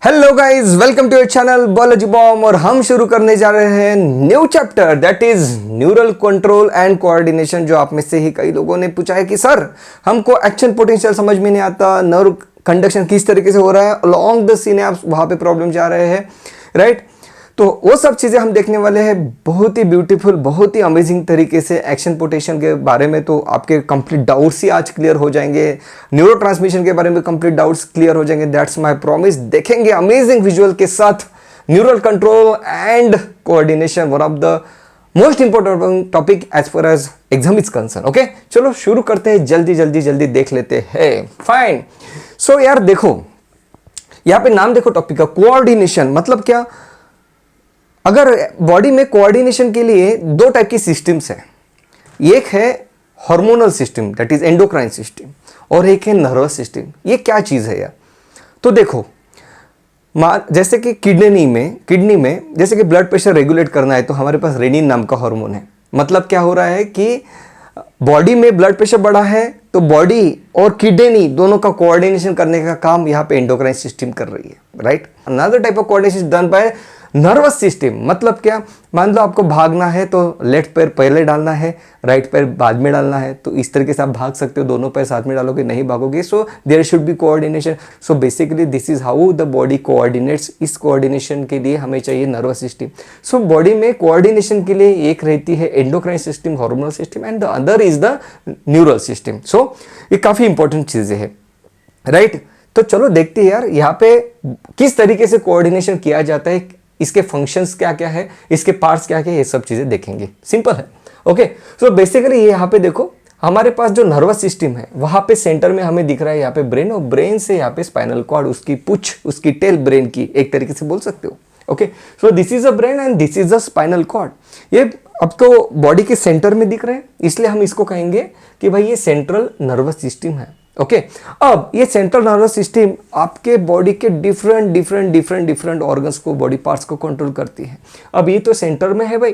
Hello guys, welcome to your channel biology bomb. और हम शुरू करने जा रहे हैं new chapter that is neural control and coordination. जो आप में से ही कई लोगों ने पूछा है कि सर हमको एक्शन पोटेंशियल समझ में नहीं आता, नर्व कंडक्शन किस तरीके से हो रहा है, अलोंग द सिनेप्स वहां पे प्रॉब्लम जा रहे हैं, राइट। तो वो सब चीज़ें हम देखने वाले हैं बहुत ही ब्यूटीफुल, बहुत ही अमेजिंग तरीके से। एक्शन पोटेंशियल के बारे में तो आपके कंप्लीट डाउट्स ही आज क्लियर हो जाएंगे, न्यूरो ट्रांसमिशन के बारे में कंप्लीट डाउट्स क्लियर हो जाएंगे, दैट्स माय प्रॉमिस। देखेंगे अमेजिंग विजुअल के साथ neural control and coordination, one of the most important topic as far as exam is concern. Okay, चलो शुरू करते हैं, जल्दी जल्दी जल्दी देख लेते हैं। फाइन। सो यार देखो, यहाँ पे नाम देखो टॉपिक का, कोऑर्डिनेशन मतलब क्या। अगर बॉडी में कोऑर्डिनेशन के लिए दो टाइप की सिस्टम्स है, एक है hormonal system that is endocrine system और एक है नर्वस सिस्टम। ये क्या चीज़ है यार। तो देखो, जैसे कि किडनी में जैसे कि ब्लड प्रेशर रेगुलेट करना है तो हमारे पास रेनिन नाम का हार्मोन है। मतलब क्या हो रहा है कि बॉडी में ब्लड प्रेशर बढ़ा है तो बॉडी और किडनी दोनों का कोऑर्डिनेशन करने का काम यहाँ पे एंडोक्राइन सिस्टम कर रही है, right. Another type of coordination done by nervous system. मतलब क्या, मान लो आपको भागना है तो लेफ्ट पैर पहले डालना है, राइट पैर बाद में डालना है, तो इस तरीके से आप भाग सकते हो, दोनों पैर साथ में डालोगे नहीं भागोगे। So there should be coordination. So basically this is how the body coordinates. इस कोऑर्डिनेशन के लिए हमें चाहिए नर्वस सिस्टम। सो बॉडी में कोऑर्डिनेशन के लिए एक रहती है endocrine system, hormonal system, and the other is the neural system. So ये काफ़ी इंपॉर्टेंट चीज़ें हैं, राइट। तो चलो देखते हैं यार यहाँ पे किस तरीके से कोऑर्डिनेशन किया जाता है, इसके फंक्शंस क्या क्या है, इसके पार्ट्स क्या क्या है, ये सब चीजें देखेंगे। सिंपल है। ओके, सो बेसिकली ये यहाँ पे देखो, हमारे पास जो नर्वस सिस्टम है वहां पे सेंटर में हमें दिख रहा है यहाँ पे ब्रेन, और ब्रेन से यहाँ पे स्पाइनल कॉर्ड, उसकी पुछ, उसकी टेल ब्रेन की, एक तरीके से बोल सकते हो। Okay, so this is a brain and this is a spinal cord. ये अब तो बॉडी के सेंटर में दिख रहे हैं, इसलिए हम इसको कहेंगे कि भाई ये सेंट्रल नर्वस सिस्टम है। ओके, अब ये सेंट्रल नर्वस सिस्टम आपके बॉडी के डिफरेंट ऑर्गन्स को, बॉडी पार्ट्स को कंट्रोल करती है। अब ये तो सेंटर में है भाई,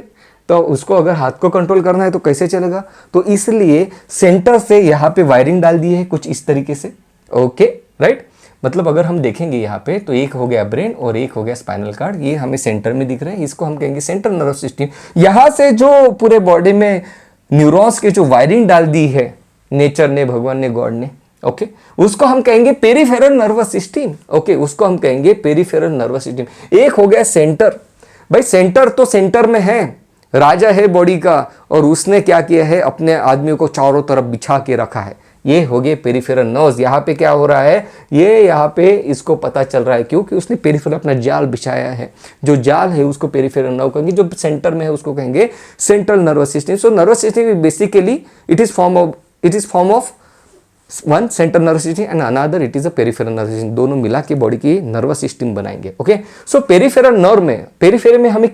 तो उसको अगर हाथ को कंट्रोल करना है तो कैसे चलेगा। तो इसलिए सेंटर से यहाँ पे वायरिंग डाल दी है कुछ इस तरीके से। Okay, right. मतलब अगर हम देखेंगे यहाँ पे तो एक हो गया ब्रेन और एक हो गया स्पाइनल कॉर्ड, ये हमें सेंटर में दिख रहे हैं, इसको हम कहेंगे सेंट्रल नर्वस सिस्टम। यहाँ से जो पूरे बॉडी में न्यूरॉन्स के जो वायरिंग डाल दी है नेचर ने, भगवान ने, गॉड ने, ओके, उसको हम कहेंगे पेरिफेरल नर्वस सिस्टम। ओके, उसको हम कहेंगे पेरिफेरल नर्वस सिस्टम। एक हो गया सेंटर। भाई सेंटर तो सेंटर में है, राजा है बॉडी का, और उसने क्या किया है, अपने आदमियों को चारों तरफ बिछा के रखा है। ये हो गए पेरिफेरल नर्व्स। यहाँ पे क्या हो रहा है, ये यहाँ पे इसको पता चल रहा है क्योंकि उसने पेरिफेरल अपना जाल बिछाया है। जो जाल है उसको पेरिफेरल नर्व कहेंगे, जो सेंटर में है उसको कहेंगे central nervous system. So nervous system basically it is form of one central nervous system and another it is a peripheral nervous system. दोनों मिला के बॉडी की नर्वस सिस्टम बनाएंगे। ओके, सो पेरिफेरल नर्व में, पेरिफेरल में हमें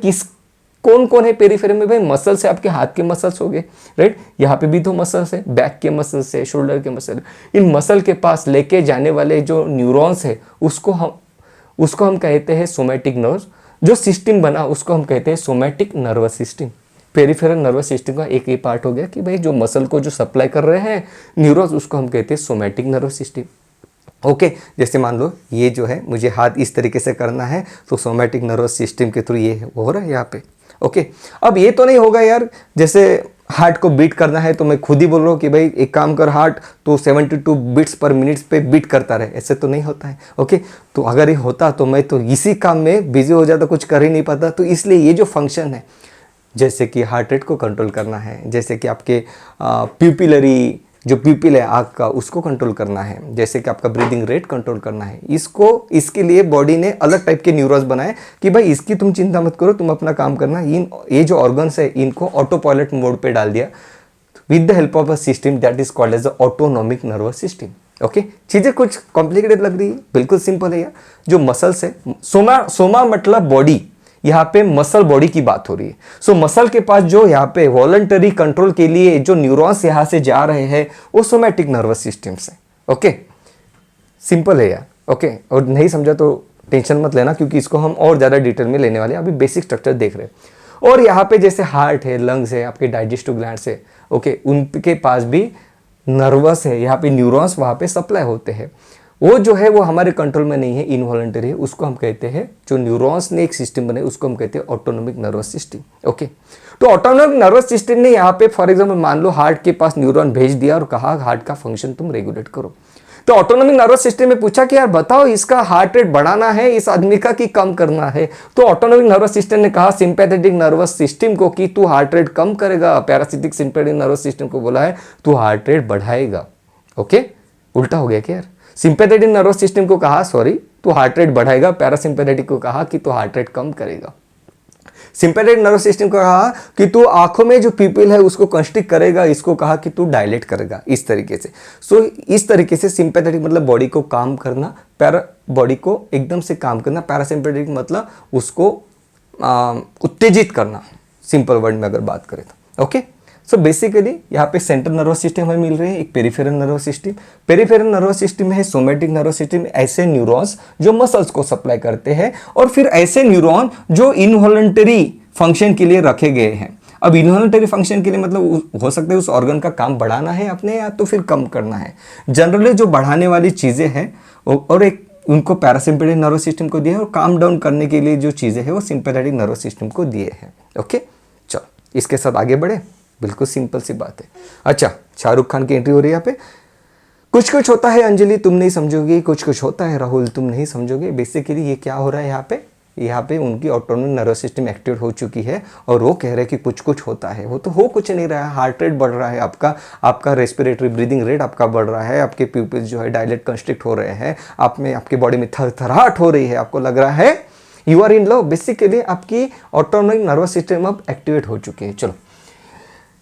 कौन कौन है पेरिफेरल में। भाई मसल्स है, आपके हाथ के मसल्स हो गए, राइट। यहाँ पे भी तो मसल्स है, बैक के मसल्स है, शोल्डर के मसल। इन मसल के पास लेके जाने वाले जो न्यूरॉन्स है उसको हम कहते हैं सोमैटिक नर्व्स। जो सिस्टम बना उसको हम कहते हैं somatic nervous system. Peripheral nervous system का एक ही पार्ट हो गया कि भाई जो मसल को जो सप्लाई कर रहे हैं न्यूरॉन्स, उसको हम कहते हैं सोमैटिक नर्वस सिस्टम। ओके, जैसे मान लो ये जो है मुझे हाथ इस तरीके से करना है तो सोमैटिक नर्वस सिस्टम के थ्रू ये हो रहा है यहाँ पे। ओके, अब ये तो नहीं होगा यार, जैसे हार्ट को बीट करना है तो मैं खुद ही बोल रहा हूँ कि भाई एक काम कर, हार्ट तो 72 बीट्स पर मिनट पे बीट करता रहे, ऐसे तो नहीं होता है। ओके, तो अगर ये होता तो मैं तो इसी काम में बिजी हो जाता, कुछ कर ही नहीं पाता। तो इसलिए ये जो फंक्शन है, जैसे कि हार्ट रेट को कंट्रोल करना है, जैसे कि आपके प्यूपिलरी जो प्यूपिल है आँख का, उसको कंट्रोल करना है, जैसे कि आपका ब्रीदिंग रेट कंट्रोल करना है, इसके लिए बॉडी ने अलग टाइप के न्यूरॉन्स बनाए कि भाई इसकी तुम चिंता मत करो, तुम अपना काम करना। ये जो ऑर्गन्स है इनको ऑटो पायलट मोड पे डाल दिया with the help of a system that is called as the autonomic nervous system. Okay, चीजें कुछ कॉम्प्लिकेटेड लग रही है, बिल्कुल सिंपल है यार। जो मसल्स है, सोमा मतलब बॉडी, यहाँ पे मसल बॉडी की बात हो रही है। सो मसल के पास जो यहाँ पे वॉलंटरी कंट्रोल के लिए जो न्यूरॉन्स यहाँ से जा रहे हैं वो सोमैटिक नर्वस सिस्टम से। ओके, सिंपल है यार। ओके, और नहीं समझा तो टेंशन मत लेना क्योंकि इसको हम और ज़्यादा डिटेल में लेने वाले हैं, अभी बेसिक स्ट्रक्चर देख रहे हैं। और यहाँ पे जैसे हार्ट है, लंग्स है, आपके डाइजेस्टिव ग्लैंड्स है, ओके, उनके पास भी नर्वस है, यहाँ पे न्यूरॉन्स वहाँ पे सप्लाई होते हैं। वो जो है वो हमारे कंट्रोल में नहीं है, इनवॉलंटरी है, उसको हम कहते हैं, जो न्यूरॉन्स ने एक सिस्टम बनाई उसको हम कहते हैं ऑटोनोमिक नर्वस सिस्टम। ओके, तो ऑटोनोमिक नर्वस सिस्टम ने यहाँ पे फॉर एग्जाम्पल मान लो हार्ट के पास न्यूरॉन भेज दिया और कहा हार्ट का फंक्शन तुम रेगुलेट करो। तो ऑटोनोमिक नर्वस सिस्टम में पूछा कि यार बताओ इसका हार्ट रेट बढ़ाना है इस आदमी का कि कम करना है। तो ऑटोनोमिक नर्वस सिस्टम ने कहा सिंपैथेटिक नर्वस सिस्टम को कि तू हार्ट रेट कम करेगा, पैरासिटिक सिंपैथेटिक नर्वस सिस्टम को बोला है तू हार्ट रेट बढ़ाएगा। ओके, उल्टा हो गया क्या यार? सिंपैथेटिक नर्वस सिस्टम को कहा सॉरी तू हार्ट रेट बढ़ाएगा, पैरासिम्पैथेटिक को कहा कि तू हार्ट रेट कम करेगा। सिंपैथेटिक नर्वस सिस्टम को कहा कि तू आंखों में जो पीपल है उसको कंस्ट्रिक्ट करेगा, इसको कहा कि तू डायलेट करेगा, इस तरीके से। सो इस तरीके से सिंपैथेटिक मतलब बॉडी को काम करना, बॉडी को एकदम से काम करना, पैरासिम्पैथेटिक मतलब उसको उत्तेजित करना, सिंपल वर्ड में अगर बात करें तो। ओके, सो बेसिकली यहाँ पे सेंट्रल नर्वस सिस्टम हमें मिल रहे हैं, एक peripheral nervous system. Peripheral nervous system में है सोमैटिक नर्वस सिस्टम, ऐसे न्यूरॉन्स जो मसल्स को सप्लाई करते हैं, और फिर ऐसे न्यूरॉन जो इनवॉलंटरी फंक्शन के लिए रखे गए हैं। अब इनवॉलंटरी फंक्शन के लिए मतलब हो सकता है उस ऑर्गन का काम बढ़ाना है अपने, या तो फिर कम करना है। जनरली जो बढ़ाने वाली चीज़ें हैं और एक उनको पैरासिम्पैथेटिक नर्वस सिस्टम को दिए, और काम डाउन करने के लिए जो चीज़ें हैं वो सिंपैथेटिक नर्वस सिस्टम को दिए हैं। ओके, चलो इसके साथ आगे बढ़े, बिल्कुल सिंपल सी बात है। अच्छा, शाहरुख खान की एंट्री हो रही है यहाँ पे। कुछ कुछ होता है अंजलि तुम नहीं समझोगे, कुछ कुछ होता है राहुल तुम नहीं समझोगे। बेसिकली ये क्या हो रहा है यहाँ पे उनकी ऑटोनोमिक नर्वस सिस्टम एक्टिवेट हो चुकी है, और वो कह रहे हैं कि कुछ कुछ होता है। वो तो हो कुछ नहीं रहा है, हार्ट रेट बढ़ रहा है आपका रेस्पिरेटरी ब्रीदिंग रेट आपका बढ़ रहा है, आपके प्यूपिल्स जो है डायलेट कंस्ट्रिक्ट हो रहे हैं, आपके बॉडी में थरथराहट हो रही है, आपको लग रहा है you are in love. Basically आपकी ऑटोनोमिक नर्वस सिस्टम अब एक्टिवेट हो चुकी है। चलो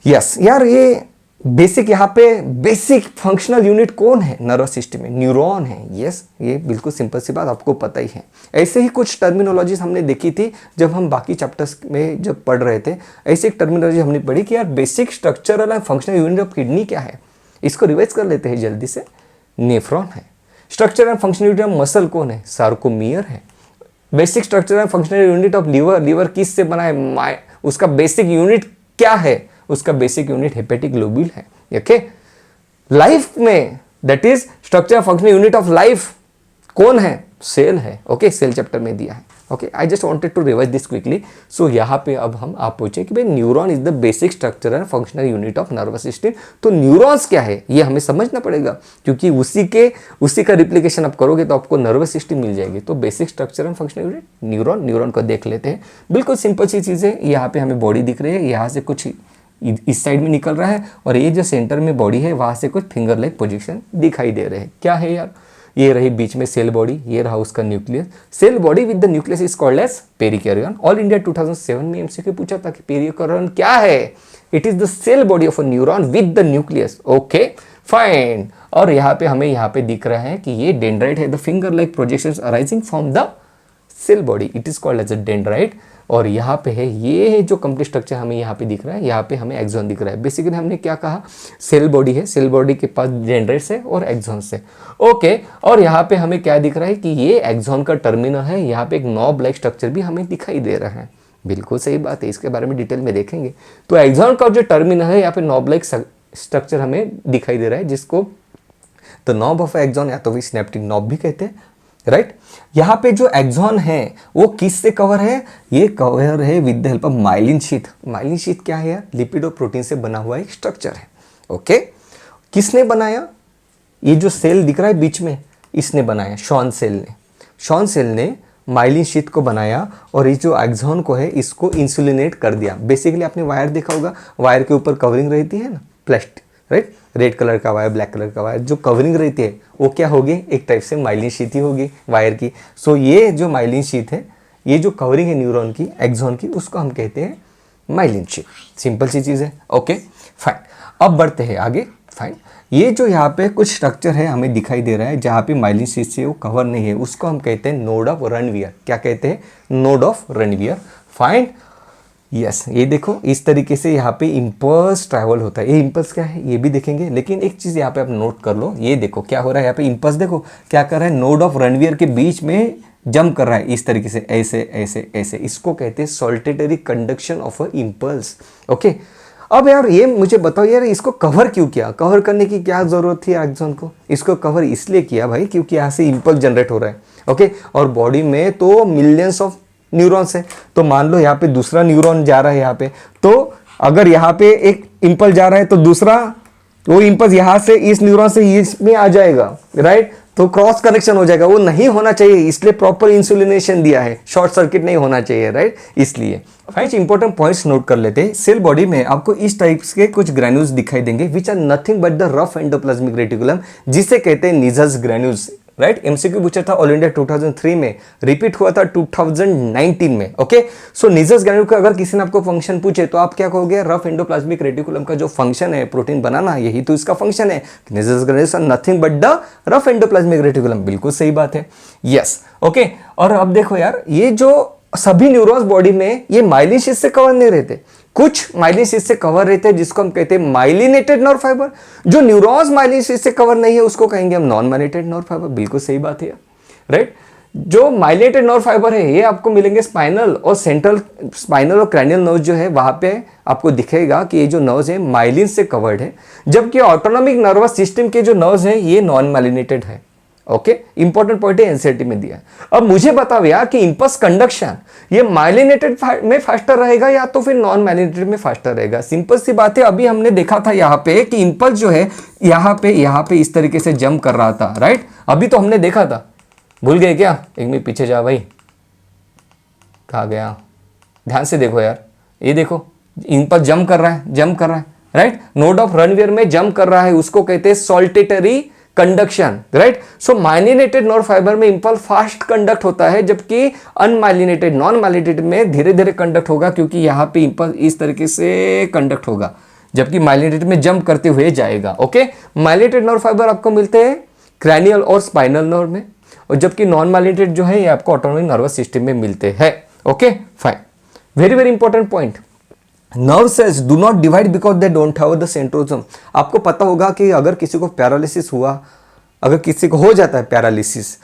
यस यार, ये बेसिक यहाँ पे बेसिक फंक्शनल यूनिट कौन है नर्वस सिस्टम में? न्यूरॉन है। यस, ये बिल्कुल सिंपल सी बात आपको पता ही है। ऐसे ही कुछ टर्मिनोलॉजीज हमने देखी थी जब हम बाकी चैप्टर्स में जब पढ़ रहे थे। ऐसे एक टर्मिनोलॉजी हमने पढ़ी कि यार basic structural and functional unit of kidney क्या है, इसको रिवाइज कर लेते हैं जल्दी से। नेफ्रॉन है। Structure and functional unit of muscle कौन है? सार्कोमियर है। Basic structure and functional unit of liver किस से बना है? उसका बेसिक यूनिट क्या है? उसका बेसिक यूनिट हेपेटिक ग्लोब्यूल है। ओके, लाइफ में that is structure functional unit of life कौन है? सेल है। ओके, सेल चैप्टर में दिया है। Okay, I just wanted to revise this quickly. So यहाँ पे अब आप पूछे कि भाई neuron is the basic structure and functional unit of nervous system. तो न्यूरॉन्स क्या है ये हमें समझना पड़ेगा, क्योंकि उसी का रिप्लिकेशन आप करोगे तो आपको नर्वस सिस्टम मिल जाएगी। तो basic structure and functional unit neuron को देख लेते हैं। बिल्कुल सिंपल सी चीज़ है। यहाँ पे हमें बॉडी दिख रही है, यहाँ से कुछ इस साइड में निकल रहा है, और ये जो सेंटर में बॉडी है वहाँ से कुछ फिंगर लाइक पोजीशन दिखाई दे रहे हैं। क्या है यार? ये रही बीच में सेल बॉडी, ये रहा उसका nucleus. Cell body with the nucleus is called as pericardium. All India 2007 में एमसीक्यू पूछा था कि पेरिकार्डियम क्या है? It is the cell body of a neuron with the nucleus. Okay fine. और यहाँ पे हमें यहाँ पे दिख रहा है कि ये डेंड्राइट है, the finger like projections arising from the cell body, it is called as a dendrite. और यहाँ पे है, ये जो कंप्लीट स्ट्रक्चर हमें यहाँ पे दिख रहा है, यहाँ पे हमें एक्सॉन दिख रहा है। बेसिकली हमने क्या कहा, सेल बॉडी है, सेल बॉडी के पास डेंड्राइट्स है और एक्सॉन्स है। ओके, और यहाँ पे हमें क्या दिख रहा है कि ये एक्सॉन का टर्मिनल है, यहाँ पे एक नॉब लाइक स्ट्रक्चर भी हमें दिखाई दे रहा है। बिल्कुल सही बात है, इसके बारे में डिटेल में देखेंगे। तो एक्सॉन का जो टर्मिनल है यहाँ पे नॉब लाइक स्ट्रक्चर हमें दिखाई दे रहा है, जिसको द नॉब ऑफ एक्सॉन या तो भी सिनेप्टिक नॉब भी कहते हैं, राइट। यहाँ पे जो एक्सॉन है वो किस से कवर है? ये कवर है with the help of myelin sheath. Myelin sheath क्या है यार? लिपिड और प्रोटीन से बना हुआ एक स्ट्रक्चर है। ओके, किसने बनाया? ये जो सेल दिख रहा है बीच में, इसने बनाया, शॉन सेल ने माइलिन शीथ को बनाया, और ये जो एक्सॉन को है इसको इंसुलिनेट कर दिया। बेसिकली आपने वायर देखा होगा, वायर के ऊपर कवरिंग रहती है ना, प्लास्टिक, राइट। रेड कलर का वायर, ब्लैक कलर का वायर, जो कवरिंग रहती है वो क्या होगी? एक टाइप से माइलिन शीथ ही होगी वायर की। सो ये जो माइलिन शीथ है, ये जो कवरिंग है न्यूरॉन की, एक्सॉन की, उसको हम कहते हैं माइलिन शीथ। सिंपल सी चीज़ है। ओके फाइन, अब बढ़ते हैं आगे। फाइन, ये जो यहाँ पे कुछ स्ट्रक्चर है हमें दिखाई दे रहा है जहाँ पे माइलिन शीथ से वो कवर नहीं है, उसको हम कहते हैं नोड ऑफ रनवियर। क्या कहते हैं? Node of Ranvier. Fine, yes, ये देखो इस तरीके से यहाँ पे इम्पल्स ट्रैवल होता है। ये इम्पल्स क्या है ये भी देखेंगे, लेकिन एक चीज़ यहाँ पे आप नोट कर लो। ये देखो क्या हो रहा है यहाँ पे, इम्पल्स देखो क्या कर रहा है, नोड ऑफ रनवियर के बीच में जंप कर रहा है इस तरीके से, ऐसे ऐसे ऐसे। इसको कहते हैं saltatory conduction of a impulse. Okay, अब यार ये मुझे बताओ यार, इसको कवर क्यों किया? कवर करने की क्या जरूरत थी एक्सॉन को? इसको कवर इसलिए किया भाई क्योंकि यहाँ से इंपल्स जनरेट हो रहा है, ओके। और बॉडी में तो मिलियंस ऑफ न्यूरॉन्स है, तो मान लो यहाँ पे दूसरा न्यूरॉन जा रहा है यहाँ पे, तो अगर यहाँ पे एक इंपल्स जा रहा है तो दूसरा वो इंपल्स यहाँ से इस न्यूरॉन से इसमें आ जाएगा, राइट? तो क्रॉस कनेक्शन हो जाएगा, वो नहीं होना चाहिए, इसलिए प्रॉपर इंसुलिनेशन दिया है, शॉर्ट सर्किट नहीं होना चाहिए, राइट? इसलिए कुछ इंपॉर्टेंट पॉइंट्स नोट कर लेते हैं। सेल बॉडी में आपको इस टाइप के कुछ ग्रैन्यूल्स दिखाई देंगे which are nothing but the rough endoplasmic reticulum, जिसे कहते हैं निजस ग्रैन्यूल्स, राइट? एमसीक्यू पूछा था ऑल इंडिया 2003 में, रिपीट हुआ था 2019 में, ओके। सो निजस ग्रैन्यूल का अगर किसी ने आपको फंक्शन पूछे तो आप क्या कहोगे? रफ एंडोप्लाज्मिक रेटिकुलम का जो फंक्शन है प्रोटीन बनाना, यही तो इसका फंक्शन है। Nissl's granules are nothing but the rough endoplasmic reticulum, बिल्कुल सही बात है, यस, ओके। और अब देखो यार, ये जो सभी न्यूरॉन्स बॉडी में ये माइलिन शीथ से कवर नहीं रहते, कुछ माइलिन शीथ से कवर रहते हैं जिसको हम कहते हैं माइलिनेटेड नर्व फाइबर। जो न्यूरॉन्स माइलिन शीथ से कवर नहीं है उसको कहेंगे हम नॉन माइलिनेटेड नर्व फाइबर, बिल्कुल सही बात है, राइट? जो माइलिनेटेड नर्व फाइबर है ये आपको मिलेंगे स्पाइनल और सेंट्रल, स्पाइनल और क्रैनियल नर्व जो है वहां पे आपको दिखेगा कि ये जो नर्व्स है माइलिन से कवर्ड है, जबकि ऑटोनॉमिक नर्वस सिस्टम के जो नर्व्स है ये नॉन माइलिनेटेड है, ओके। इंपॉर्टेंट पॉइंट है, एनसीईआरटी में दिया है। अब मुझे बताओ यार कि इंपल्स कंडक्शन ये माइलिनेटेड में फास्टर रहेगा या तो फिर नॉन माइलिनेटेड में फास्टर रहेगा? सिंपल सी बात है, अभी हमने देखा था यहाँ पे कि इंपल्स जो है यहाँ पे इस तरीके से जंप कर रहा था, राइट? अभी तो हमने देखा था, भूल गए क्या? एक मिनट पीछे जा भाई, कहाँ गया? ध्यान से देखो यार, ये देखो इंपल्स जंप कर रहा है, राइट? नोड ऑफ रनवेयर में जंप कर रहा है, उसको कहते हैं सॉल्टेटरी कंडक्शन, राइट? सो माइलिनेटेड नर्व फाइबर में इंपल्स फास्ट कंडक्ट होता है, जबकि अनमाइलिनेटेड, नॉन माइलिनेटेड में धीरे धीरे कंडक्ट होगा, क्योंकि यहाँ पे इंपल्स इस तरीके से कंडक्ट होगा, जबकि माइलिनेटेड में जंप करते हुए जाएगा, ओके। माइलिनेटेड नर्व फाइबर आपको मिलते हैं क्रैनियल और स्पाइनल नर्व में, और जबकि नॉन माइलिनेटेड जो है ये आपको ऑटोनॉमिक नर्वस सिस्टम में मिलते हैं, okay fine. Very very important point, nerve cells do not divide because they don't have the centrosome. आपको पता होगा कि अगर किसी को पैरालिसिस हुआ, अगर किसी को हो जाता है पैरालिसिस,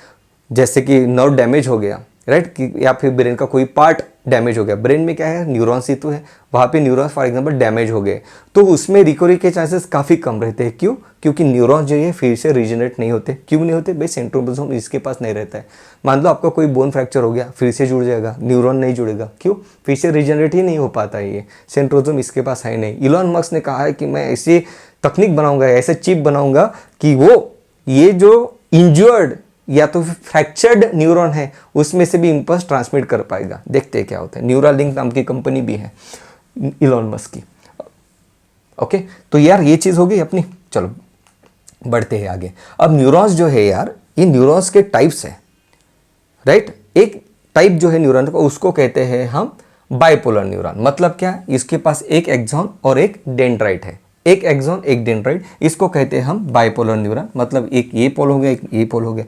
जैसे कि नर्व डैमेज हो गया, राइट, या फिर ब्रेन का कोई पार्ट डैमेज हो गया, ब्रेन में क्या है न्यूरॉन्स ही तो है, वहाँ पे न्यूरॉन्स फॉर एग्जांपल डैमेज हो गए, तो उसमें रिकवरी के चांसेस काफ़ी कम रहते हैं। क्यों? क्योंकि न्यूरॉन्स जो है फिर से रीजनरेट नहीं होते। क्यों नहीं होते भाई? सेंट्रोसोम इसके पास नहीं रहता है। मान लो आपका कोई बोन फ्रैक्चर हो गया, फिर से जुड़ जाएगा, न्यूरॉन नहीं जुड़ेगा, क्यों? फिर से रीजनरेट ही नहीं हो पाता है, ये सेंट्रोसोम इसके पास है नहीं। इलॉन मस्क ने कहा है कि मैं ऐसी तकनीक बनाऊंगा, ऐसे चिप बनाऊंगा कि वो ये जो इंजर्ड या तो फ्रैक्चर्ड न्यूरॉन है उसमें से भी इंपल्स ट्रांसमिट कर पाएगा। देखते हैं क्या होता है। न्यूरालिंक नाम की कंपनी भी है इलॉन मस्क की, ओके। तो यार ये चीज़ हो गई अपनी, चलो बढ़ते हैं आगे। अब न्यूरॉन्स जो है यार, ये न्यूरॉन्स के टाइप्स है, राइट? एक टाइप जो है न्यूरॉन का उसको कहते हैं हम बाइपोलर न्यूरॉन। मतलब क्या? इसके पास एक एक्सॉन और एक डेंड्राइट है, एक एक्सॉन एक डेंड्राइट, इसको कहते हैं हम बाइपोलर न्यूरॉन। मतलब एक ये पोल हो गया, एक ये पोल हो गया।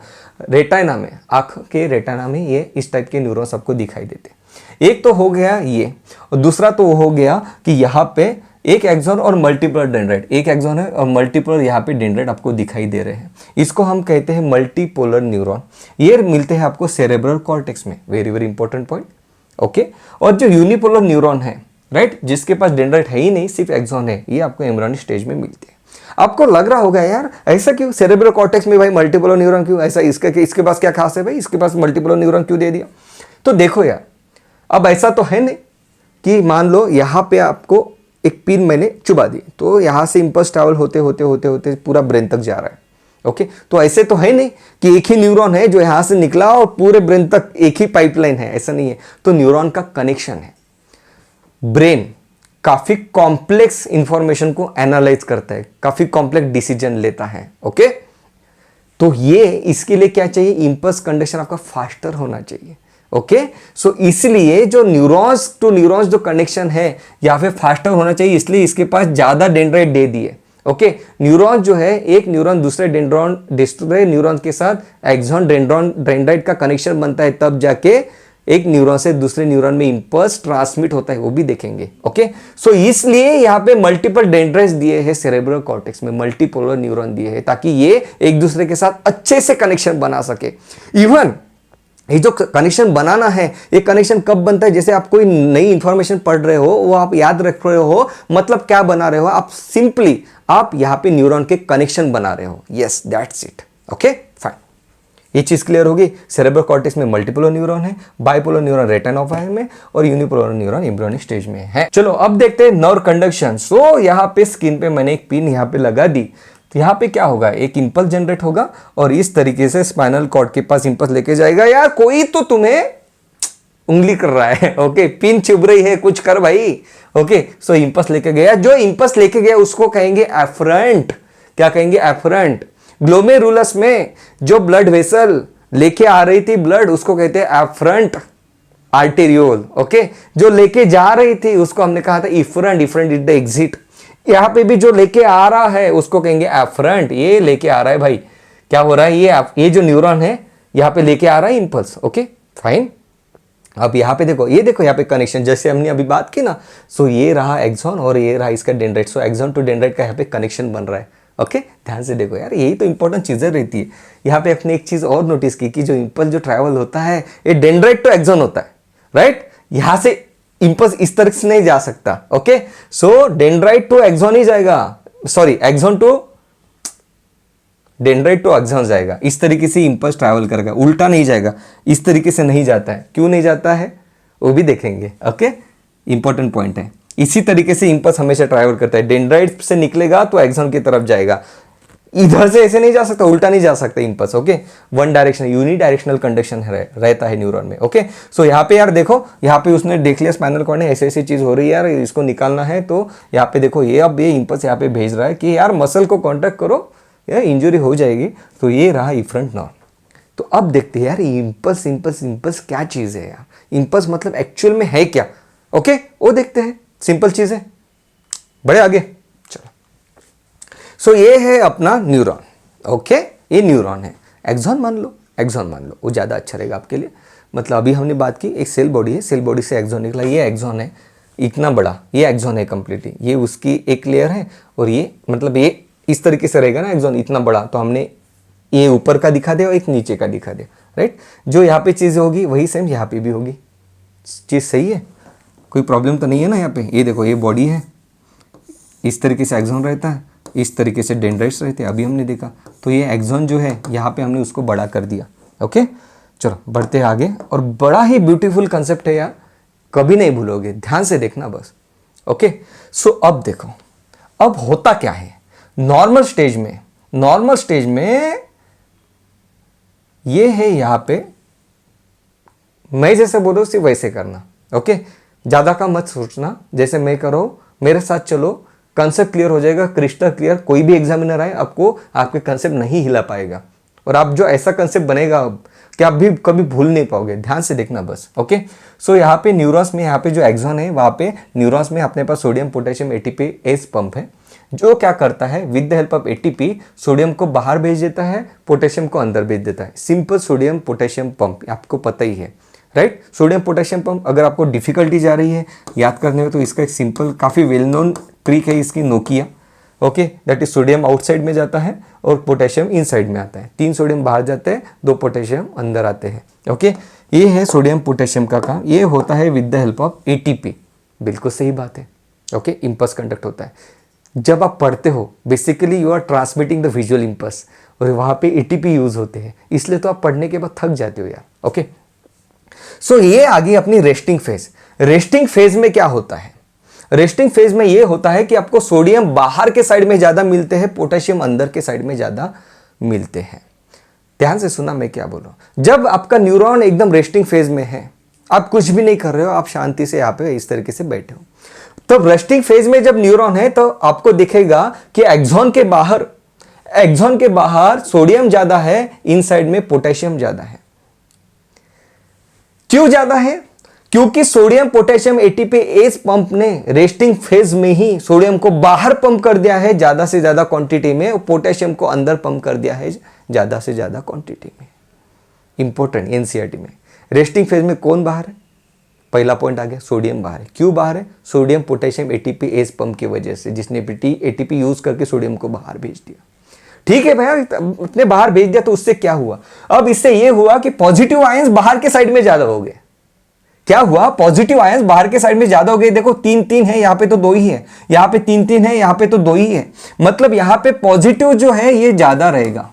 रेटाइना में, आंख के रेटाइना में ये इस टाइप के न्यूरॉन सबको दिखाई देते हैं। एक तो हो गया ये, और दूसरा तो हो गया कि यहाँ पे एक एक्सॉन और मल्टीपोलर डेंड्राइट, एक एक्सॉन है और मल्टीपोलर यहाँ पे डेंड्राइट आपको दिखाई दे रहे हैं। इसको हम कहते हैं मल्टीपोलर न्यूरॉन। ये मिलते हैं आपको सेरेब्रल कॉर्टेक्स में। Very very important point, okay. और जो यूनिपोलर न्यूरॉन है, राइट, जिसके पास डेंड्राइट है ही नहीं, सिर्फ एक्सॉन है, ये आपको एम्ब्रियोनिक स्टेज में मिलते हैं। आपको लग रहा होगा यार ऐसा क्यों सेरेब्रल कॉर्टेक्स में भाई मल्टीपोलर न्यूरॉन क्यों ऐसा, इसके पास क्या खास है भाई, इसके पास मल्टीपोलर न्यूरॉन क्यों दे दिया? तो देखो यार, अब ऐसा तो है नहीं कि मान लो यहाँ पे आपको एक पिन मैंने चुबा दी, तो यहाँ से इंपल्स ट्रैवल होते होते होते होते पूरा ब्रेन तक जा रहा है, ओके। तो ऐसे तो है नहीं कि एक ही न्यूरॉन है जो यहाँ से निकला और पूरे ब्रेन तक एक ही पाइपलाइन है, ऐसा नहीं है। तो न्यूरॉन का कनेक्शन है। ब्रेन काफी कॉम्प्लेक्स इंफॉर्मेशन को एनालाइज करता है, काफी कॉम्प्लेक्स डिसीजन लेता है, ओके। तो ये इसके लिए क्या चाहिए? इंपल्स कंडक्शन आपका फास्टर होना चाहिए, ओके। सो इसलिए जो न्यूरॉन्स टू न्यूरॉन्स जो कनेक्शन है या फिर फास्टर होना चाहिए, इसलिए इसके पास ज्यादा डेंड्राइट दे दिए, ओके। न्यूरॉन जो है, एक न्यूरॉन दूसरे न्यूरॉन के साथ एक्सॉन डेंड्राइट का कनेक्शन बनता है, तब जाके एक न्यूरॉन से दूसरे न्यूरॉन में इंपल्स ट्रांसमिट होता है, वो भी देखेंगे, ओके। सो इसलिए यहाँ पे मल्टीपल डेंड्राइट्स दिए हैं सेरेब्रल कॉर्टेक्स में, मल्टीपोलर न्यूरॉन दिए हैं ताकि ये एक दूसरे के साथ अच्छे से कनेक्शन बना सके। इवन ये जो कनेक्शन बनाना है, ये कनेक्शन कब बनता है? जैसे आप कोई नई इंफॉर्मेशन पढ़ रहे हो, वो आप याद रख रहे हो, मतलब क्या बना रहे हो आप? सिंपली आप यहां पे न्यूरॉन के कनेक्शन बना रहे हो। Yes, that's it. Okay fine, ये चीज क्लियर होगी। सेरेब्रल कॉर्टेक्स में मल्टीपोलर न्यूरॉन है, बाइपोलर न्यूरॉन रेटिना नोवा में, और यूनिपोलर न्यूरॉन एम्ब्रियोनिक स्टेज में है। चलो अब देखते हैं नर्व कंडक्शन। सो यहां पे स्किन पे मैंने एक पिन यहां पे लगा दी, तो यहाँ पे क्या होगा? एक इंपल्स जनरेट होगा और इस तरीके से स्पाइनल कॉर्ड के पास इंपल्स लेके जाएगा। यार कोई तो तुम्हें उंगली कर रहा है, ओके, पिन चुभ रही है, कुछ कर भाई। ओके, सो इंपल्स लेके गया, जो इंपल्स लेके गया उसको कहेंगे एफरेंट। क्या कहेंगे? एफरेंट। ग्लोमेरुलस में जो ब्लड वेसल लेके आ रही थी ब्लड, उसको कहते हैं एफरेंट आर्टेरियोल। ओके, जो लेके जा रही थी उसको हमने कहा था efferent. Efferent is the exit. यहां पे भी जो लेके आ रहा है उसको कहेंगे एफरेंट। ये लेके आ रहा है भाई, क्या हो रहा है? ये जो न्यूरॉन है यहां पे लेके आ रहा है इंपल्स। ओके फाइन, अब यहां पे देखो, ये देखो यहां पे कनेक्शन जैसे हमने अभी बात की ना। सो ये रहा एक्सॉन और ये रहा इसका dendrite. So axon to dendrite का यहाँ पे कनेक्शन बन रहा है। ओके, ध्यान से देखो यार, यही तो इंपॉर्टेंट चीजें रहती है। यहाँ पे अपने एक चीज और नोटिस की कि जो इंपल्स जो ट्रैवल होता है ये डेंड्राइट टू एक्सॉन होता है, राइट? यहां से इंपल्स इस तरह से नहीं जा सकता। Okay, so dendrite to axon ही जाएगा, sorry axon to dendrite to axon जाएगा। इस तरीके से इंपल्स ट्रैवल करेगा, उल्टा नहीं जाएगा। इस तरीके से नहीं जाता है। क्यों नहीं जाता है वो भी देखेंगे। ओके, इंपॉर्टेंट पॉइंट है। इसी तरीके से इंपल्स हमेशा ट्रैवल करता है, डेंड्राइट से निकलेगा तो एक्सॉन की तरफ जाएगा। इधर से ऐसे नहीं जा सकता, उल्टा नहीं जा सकता impulse. Okay, one direction unidirectional conduction रहता है न्यूरॉन में। ओके, सो यहाँ पे यार देखो, यहाँ पे उसने देख लिया स्पाइनल कॉर्ड ने ऐसी ऐसी चीज हो रही है यार, इसको निकालना है। तो यहाँ पे देखो, ये अब ये इंपल्स यहाँ पे भेज रहा है कि यार मसल को कॉन्टैक्ट करो, यार इंजुरी हो जाएगी। तो ये रहा इफरेंट नर्व। तो अब देखते हैं यार इंपल्स इंपल्स इंपल्स क्या चीज है यार? इंपल्स मतलब एक्चुअल में है क्या? ओके, वो देखते हैं। सिंपल चीज है, बड़े आगे चलो। सो ये है अपना न्यूरॉन। ओके, ये न्यूरॉन है। एक्सॉन मान लो, एक्सॉन मान लो, वो ज़्यादा अच्छा रहेगा आपके लिए। मतलब अभी हमने बात की एक सेल बॉडी है, सेल बॉडी से एक्सॉन निकला, ये एक्सॉन है इतना बड़ा, ये एक्सॉन है कंप्लीटली। ये उसकी एक लेयर है और ये मतलब ये इस तरीके से रहेगा ना एक्सॉन इतना बड़ा। तो हमने ये ऊपर का दिखा दिया और एक नीचे का दिखा दिया, राइट? जो यहाँ पे चीज़ होगी वही सेम यहाँ पे भी होगी। चीज़ सही है, कोई प्रॉब्लम तो नहीं है ना यहाँ पे? ये देखो, ये बॉडी है, इस तरीके से एक्सॉन रहता है, इस तरीके से डेंड्राइट्स रहते हैं, अभी हमने देखा। तो ये एक्सॉन जो है यहाँ पे हमने उसको बड़ा कर दिया। ओके, चलो बढ़ते हैं आगे। और बड़ा ही ब्यूटीफुल कंसेप्ट है यार, कभी नहीं भूलोगे, ध्यान से देखना बस। ओके, सो अब देखो, अब होता क्या है नॉर्मल स्टेज में? नॉर्मल स्टेज में ये है यहाँ पे, मैं जैसे बोलो सिर्फ वैसे करना। ओके, ज्यादा का मत सोचना, जैसे मैं करो मेरे साथ चलो, कंसेप्ट क्लियर हो जाएगा, क्रिस्टल क्लियर। कोई भी एग्जामिनर आए आपको आपके कंसेप्ट नहीं हिला पाएगा। और आप जो ऐसा कंसेप्ट बनेगा अब कि आप भी कभी भूल नहीं पाओगे। ध्यान से देखना बस। ओके, सो यहाँ पे न्यूरॉन्स में, यहाँ पे जो एक्सॉन है वहाँ पे न्यूरॉन्स में अपने पास sodium potassium ATPase pump है, जो क्या करता है with the help of ATP sodium को बाहर भेज देता है, पोटेशियम को अंदर भेज देता है। सिंपल सोडियम पोटेशियम पंप, आपको पता ही है, राइट? सोडियम पोटेशियम पंप अगर आपको डिफिकल्टी जा रही है याद करने में, तो इसका एक सिंपल काफ़ी वेल नोन ट्रिक है इसकी, Nokia. Okay, that is sodium outside में जाता है और पोटेशियम इनसाइड में आता है। 3 सोडियम बाहर जाते हैं, 2 पोटेशियम अंदर आते हैं। ओके, ये है सोडियम पोटेशियम का काम, ये होता है with the help of ATP. बिल्कुल सही बात है। ओके, इंपल्स कंडक्ट होता है। जब आप पढ़ते हो basically you are transmitting the visual impulse, और वहाँ पे एटीपी यूज होते हैं, इसलिए तो आप पढ़ने के बाद थक जाते हो यार। ओके, सो ये आ गई अपनी रेस्टिंग फेज। रेस्टिंग फेज में क्या होता है? रेस्टिंग फेज में ये होता है कि आपको सोडियम बाहर के साइड में ज्यादा मिलते हैं, पोटेशियम अंदर के साइड में ज्यादा मिलते हैं। ध्यान से सुना मैं क्या बोलूं। जब आपका न्यूरॉन एकदम रेस्टिंग फेज में है, आप कुछ भी नहीं कर रहे हो, आप शांति से यहाँ पे इस तरीके से बैठे हो, तब रेस्टिंग फेज में जब न्यूरॉन है तो आपको दिखेगा कि एक्सॉन के बाहर सोडियम ज्यादा है, इनसाइड में पोटेशियम ज्यादा है। क्यों ज्यादा है? क्योंकि sodium potassium ATPase pump ने रेस्टिंग फेज में ही सोडियम को बाहर पंप कर दिया है ज्यादा से ज्यादा क्वांटिटी में, और पोटेशियम को अंदर पंप कर दिया है ज्यादा से ज्यादा क्वांटिटी में। इंपॉर्टेंट एनसीईआरटी में रेस्टिंग फेज में कौन बाहर है? पहला पॉइंट आ गया, सोडियम बाहर है। क्यों बाहर है? Sodium potassium ATPase pump की वजह से, जिसने एटीपी यूज करके सोडियम को बाहर भेज दिया। ठीक है भैया, अपने बाहर भेज दिया तो उससे क्या हुआ? अब इससे ये हुआ कि पॉजिटिव आयंस बाहर के साइड में ज्यादा हो गए। क्या हुआ? पॉजिटिव आयंस बाहर के साइड में ज्यादा हो गए। देखो 3-3 है, यहां पे तो 2 ही है, यहां पे 3-3 है, यहां पे तो 2 ही है, मतलब यहां पे पॉजिटिव जो है ये ज्यादा रहेगा।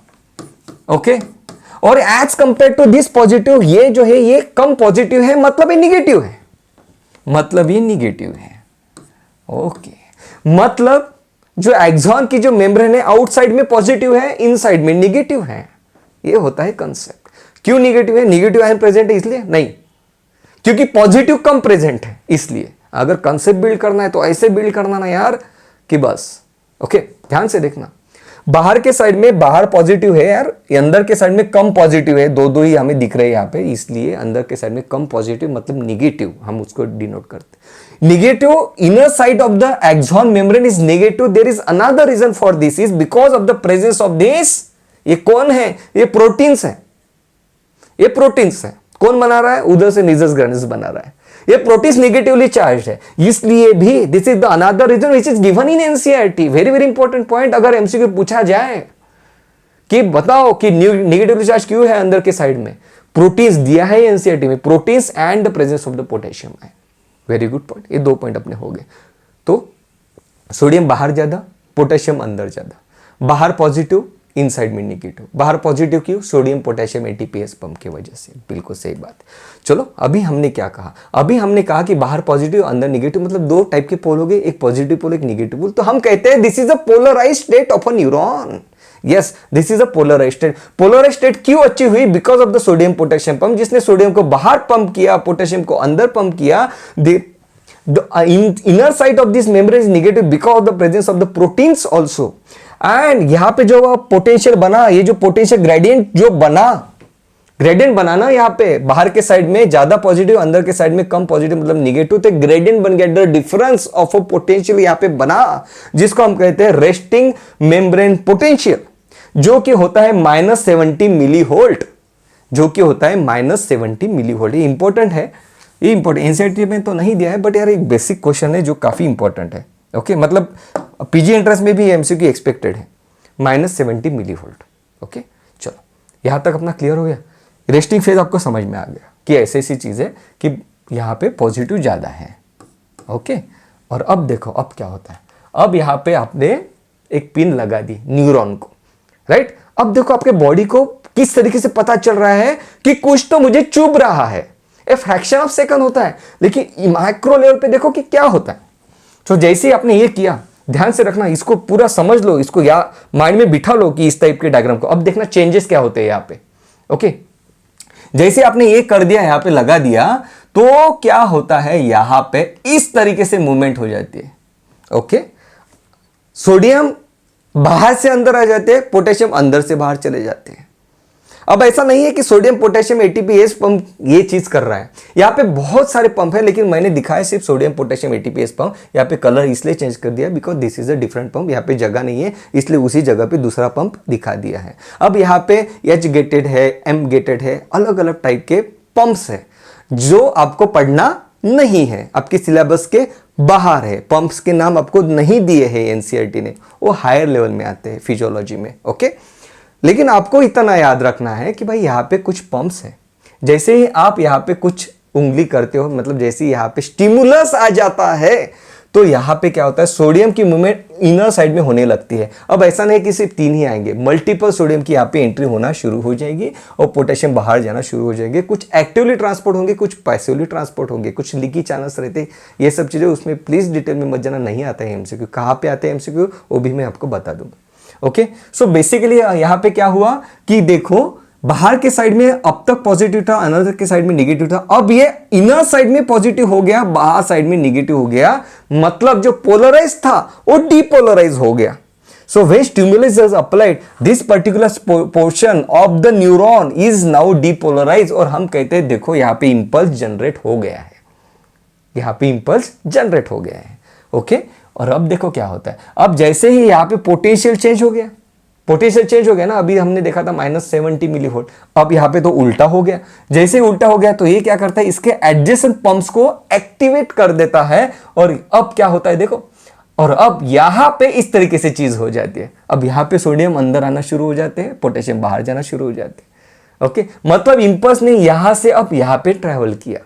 ओके, और as compare to this positive, ये जो है ये कम पॉजिटिव है, मतलब ये निगेटिव है, मतलब ये निगेटिव है। ओके, मतलब जो एक्सॉन की जो मेम्ब्रेन है आउटसाइड में पॉजिटिव है, इनसाइड में निगेटिव है। ये होता है कंसेप्ट। क्यों निगेटिव है? निगेटिव आयन प्रेजेंट है इसलिए नहीं, क्योंकि पॉजिटिव कम प्रेजेंट है इसलिए। अगर कंसेप्ट बिल्ड करना है तो ऐसे बिल्ड करना ना यार कि बस। ओके, ध्यान से देखना, बाहर के साइड में बाहर पॉजिटिव है यार, अंदर के साइड में कम पॉजिटिव है, दो ही हमें दिख रहे हैं यहां पे, इसलिए अंदर के साइड में कम पॉजिटिव मतलब निगेटिव, हम उसको डिनोट करते। Negative inner side of the axon membrane is negative. There is another reason for this, is because of the presence of this. ये कौन है? ये प्रोटीन्स है, ये प्रोटीन्स है। कौन बना रहा है? उधर से निजस ग्रेनुल्स बना रहा है। ये प्रोटीन्स नेगेटिवली चार्ज है, इसलिए भी this is the another reason which is given in NCERT. Very very important point. अगर एमसीक्यू पूछा जाए कि बताओ कि नेगेटिवली चार्ज क्यों है अंदर के साइड में, प्रोटीन्स दिया है एनसीईआरटी में, proteins and the presence of the potassium है। Very good point. ये 2 पॉइंट अपने हो गए। तो सोडियम बाहर ज्यादा, पोटेशियम अंदर ज्यादा, बाहर पॉजिटिव, इनसाइड में नेगेटिव। बाहर पॉजिटिव क्यों? सोडियम पोटेशियम एटीपीएस पंप की वजह से। बिल्कुल सही बात। चलो, अभी हमने क्या कहा? अभी हमने कहा कि बाहर पॉजिटिव अंदर नेगेटिव, मतलब 2 टाइप के पोल हो गए, एक पॉजिटिव पोल एक नेगेटिव पोल। तो हम कहते हैं this is a polarised state of a neuron. Yes, this is a polarised state. Polarised state क्यों अचीव हुई? Because of the sodium potassium pump. जिसने सोडियम को बाहर पंप किया, पोटेशियम को अंदर पंप किया। The inner side of this membrane is negative because of the presence of the proteins also. And यहाँ पे जो पोटेंशियल बना, ये जो पोटेंशियल ग्रेडियंट जो बना, ग्रेडियंट बना ना यहाँ पे, बाहर के साइड में ज्यादा पॉजिटिव, अंदर के साइड में कम पॉजिटिव मतलब निगेटिव, तो ग्रेडियंट बन गया। The difference of a potential यहाँ पे बना, जिसको हम कहते हैं रेस्टिंग मेम्ब्रेन पोटेंशियल, जो कि होता है -70 मिली वोल्ट, जो कि होता है -70 मिली वोल्ट। ये इंपॉर्टेंट है, ये इंपॉर्टेंट। एनसीईआरटी में तो नहीं दिया है, बट यार एक बेसिक क्वेश्चन है जो काफी इंपॉर्टेंट है। ओके, मतलब पीजी एंट्रेंस में भी एमसीक्यू एक्सपेक्टेड है, -70 मिली वोल्ट। ओके, चलो यहां तक अपना क्लियर हो गया। रेस्टिंग फेज आपको समझ में आ गया कि ऐसी ऐसी चीज है कि यहाँ पे पॉजिटिव ज्यादा है। ओके, और अब देखो अब क्या होता है। अब यहाँ पे आपने एक पिन लगा दी न्यूरॉन को, राइट। अब देखो आपके बॉडी को किस तरीके से पता चल रहा है कि कुछ तो मुझे चुभ रहा है। ए फ्रैक्शन ऑफ सेकंड होता है, लेकिन माइक्रो लेवल पे देखो कि क्या होता है। तो जैसे ही आपने ये किया, ध्यान से रखना, इसको पूरा समझ लो, इसको या माइंड में बिठा लो कि इस टाइप के डायग्राम को। अब देखना चेंजेस क्या होते हैं यहाँ पे। ओके, जैसे आपने ये कर दिया, यहाँ पे लगा दिया, तो क्या होता है यहाँ पे इस तरीके से मूवमेंट हो जाती है। ओके, सोडियम बाहर से अंदर आ जाते हैं, पोटेशियम अंदर से बाहर चले जाते हैं। अब ऐसा नहीं है कि सोडियम पोटेशियम एटीपीएस पंप ये चीज कर रहा है, यहाँ पे बहुत सारे पंप है, लेकिन मैंने दिखाया सिर्फ सोडियम पोटेशियम एटीपीएस पंप। यहाँ पे कलर इसलिए चेंज कर दिया because this is a different pump, यहाँ पे जगह नहीं है इसलिए उसी जगह पे दूसरा पंप दिखा दिया है। अब यहाँ पे एच गेटेड है, एम गेटेड है, अलग अलग टाइप के पंप्स है जो आपको पढ़ना नहीं है, आपके सिलेबस के बाहर है। पंप्स के नाम आपको नहीं दिए हैं एनसीईआरटी ने, वो हायर लेवल में आते हैं फिजियोलॉजी में। ओके, लेकिन आपको इतना याद रखना है कि भाई यहाँ पे कुछ पंप्स हैं। जैसे ही आप यहाँ पे कुछ उंगली करते हो, मतलब जैसे ही यहाँ पे स्टिमुलस आ जाता है, तो यहाँ पे क्या होता है, सोडियम की मूवमेंट इनर साइड में होने लगती है। अब ऐसा नहीं कि सिर्फ 3 ही आएंगे, मल्टीपल सोडियम की यहाँ पे एंट्री होना शुरू हो जाएगी और पोटेशियम बाहर जाना शुरू हो जाएंगे। कुछ एक्टिवली ट्रांसपोर्ट होंगे, कुछ पैसिवली ट्रांसपोर्ट होंगे, कुछ लीकी चैनल्स रहते, ये सब चीज़ें उसमें प्लीज़ डिटेल में मत जाना, नहीं आता है एमसीक्यू। कहाँ पे आते हैं एमसीक्यू वो भी मैं आपको बता दूंगा। ओके, सो बेसिकली यहाँ पे क्या हुआ कि देखो बाहर के साइड में अब तक पॉजिटिव था, अंदर के साइड में नेगेटिव था। अब ये इनर साइड में पॉजिटिव हो गया, बाहर साइड में नेगेटिव हो गया, मतलब जो पोलराइज था वो डीपोलराइज हो गया। So when stimulus is applied, this particular portion of the neuron is now depolarise, और हम कहते हैं देखो यहाँ पे इंपल्स जनरेट हो गया है, यहाँ पे इंपल्स जनरेट हो गया है। ओके, और अब देखो क्या होता है। अब जैसे ही यहाँ पे पोटेंशियल चेंज हो गया, पोटेंशियल चेंज हो गया ना, अभी हमने देखा था -70 मिली वोल्ट, अब यहाँ पे तो उल्टा हो गया। जैसे ही उल्टा हो गया तो ये क्या करता है, इसके एडजेसेंट पंप्स को एक्टिवेट कर देता है, और अब क्या होता है देखो, और अब यहां पे इस तरीके से चीज हो जाती है। अब यहां पे सोडियम अंदर आना शुरू हो जाते हैं, पोटेशियम बाहर जाना शुरू हो जाते हैं। ओके, मतलब इंपल्स ने यहां से अब यहां पे ट्रैवल किया।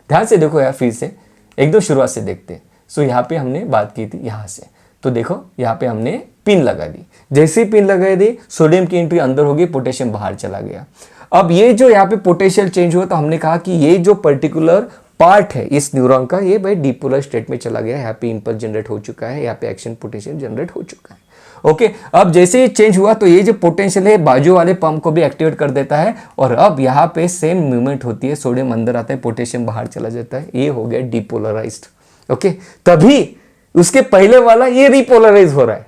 ध्यान से देखो यार, फिर से एकदम शुरुआत से देखते हैं। सो यहां पे हमने बात की थी यहां से, तो देखो यहां पे हमने पिन लगा दी। जैसे ही पिन लगा दी, सोडियम की एंट्री अंदर होगी, पोटेशियम बाहर चला गया। अब ये जो यहाँ पे पोटेंशियल चेंज हुआ, तो हमने कहा कि ये जो पर्टिकुलर पार्ट है इस न्यूरॉन का, ये भाई डिपोलर स्टेट में चला गया। यहाँ पे इंपल्स जनरेट हो चुका है, यहाँ पे एक्शन पोटेंशियल जनरेट हो चुका है। ओके, अब जैसे ही चेंज हुआ तो ये जो पोटेंशियल है बाजू वाले पंप को भी एक्टिवेट कर देता है, और अब यहाँ पे सेम मूवमेंट होती है। सोडियम अंदर आता है, पोटेशियम बाहर चला जाता है। ये हो गया डिपोलराइज्ड। ओके, तभी उसके पहले वाला ये रिपोलराइज हो रहा है।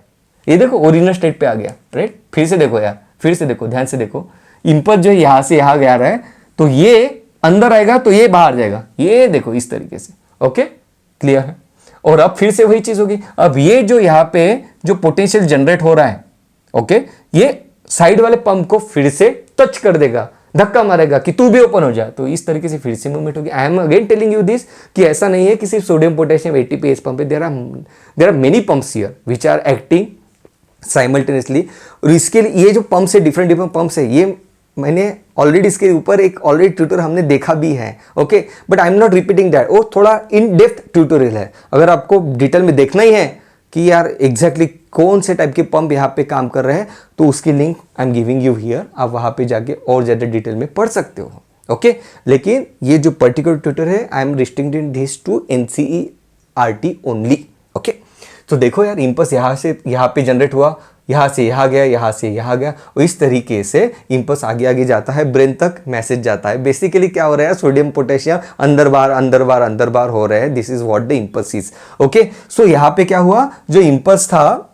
ये देखो ओरिजिनल स्टेट पे आ गया, राइट। फिर से देखो यार, फिर से देखो, ध्यान से देखो, इंपल्स जो यहां से यहां गया रहा है, तो ये अंदर आएगा तो ये बाहर जाएगा। ये देखो इस तरीके से। ओके, क्लियर है। और अब फिर से वही चीज होगी। अब ये जो यहां पे जो पोटेंशियल जनरेट हो रहा है, ओके, ये साइड वाले पंप को फिर से टच कर देगा, धक्का मारेगा कि तू भी ओपन हो जा। तो इस तरीके से फिर से मूवमेंट होगी। I am again telling you this कि ऐसा नहीं है कि सिर्फ सोडियम पोटेशियम एटीपी पंप है। There are many pumps here which are acting simultaneously. और इसके लिए ये जो पंप्स है, डिफरेंट डिफरेंट पंप्स है, ये मैंने ऑलरेडी इसके ऊपर एक ऑलरेडी ट्यूटोरियल हमने देखा भी है। Okay, but I am not repeating that. वो थोड़ा इन डेप्थ ट्यूटोरियल है। अगर आपको डिटेल में देखना ही है कि यार एग्जैक्टली कौन से टाइप के पंप यहाँ पे काम कर रहे हैं, तो उसकी link I am giving you here. आप वहां पे जाके और ज्यादा डिटेल में पढ़ सकते हो। ओके, लेकिन ये जो पर्टिकुलर ट्यूटोरियल है, I am restricting this to NCERT only. Okay, तो देखो यार, इंपल्स यहाँ से यहाँ पे जनरेट हुआ, यहाँ से यहाँ गया, यहाँ से यहाँ गया, और इस तरीके से इंपल्स आगे आगे जाता है, ब्रेन तक मैसेज जाता है। बेसिकली क्या हो रहा है, सोडियम पोटेशियम अंदर बाहर अंदर बाहर अंदर बाहर हो रहे हैं। This is what the impulse is. Okay, so यहाँ पे क्या हुआ, जो इंपल्स था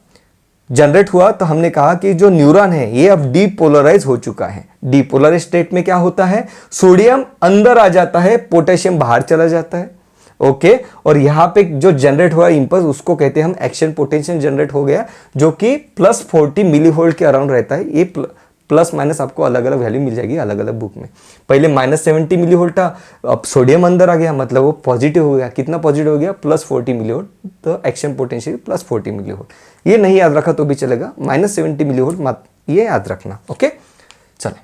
जनरेट हुआ, तो हमने कहा कि जो न्यूरॉन है ये अब डीपोलराइज हो चुका है। डीपोलराइज स्टेट में क्या होता है, सोडियम अंदर आ जाता है, पोटेशियम बाहर चला जाता है। ओके, और यहां पे जो जनरेट हुआ इंपल्स, उसको कहते हैं हम एक्शन पोटेंशियल जनरेट हो गया, जो कि +40 मिलीवोल्ट के अराउंड रहता है। ये प्लस माइनस आपको अलग अलग वैल्यू मिल जाएगी अलग अलग बुक में। पहले -70 मिलीवोल्ट था, अब सोडियम अंदर आ गया, मतलब वो पॉजिटिव हो गया। कितना पॉजिटिव हो गया, +40 मिलीवोल्ट। तो एक्शन पोटेंशियल +40 मिलीवोल्ट। ये नहीं याद रखा तो भी चलेगा, -70 मिलीवोल्ट ये याद रखना। ओके, चले।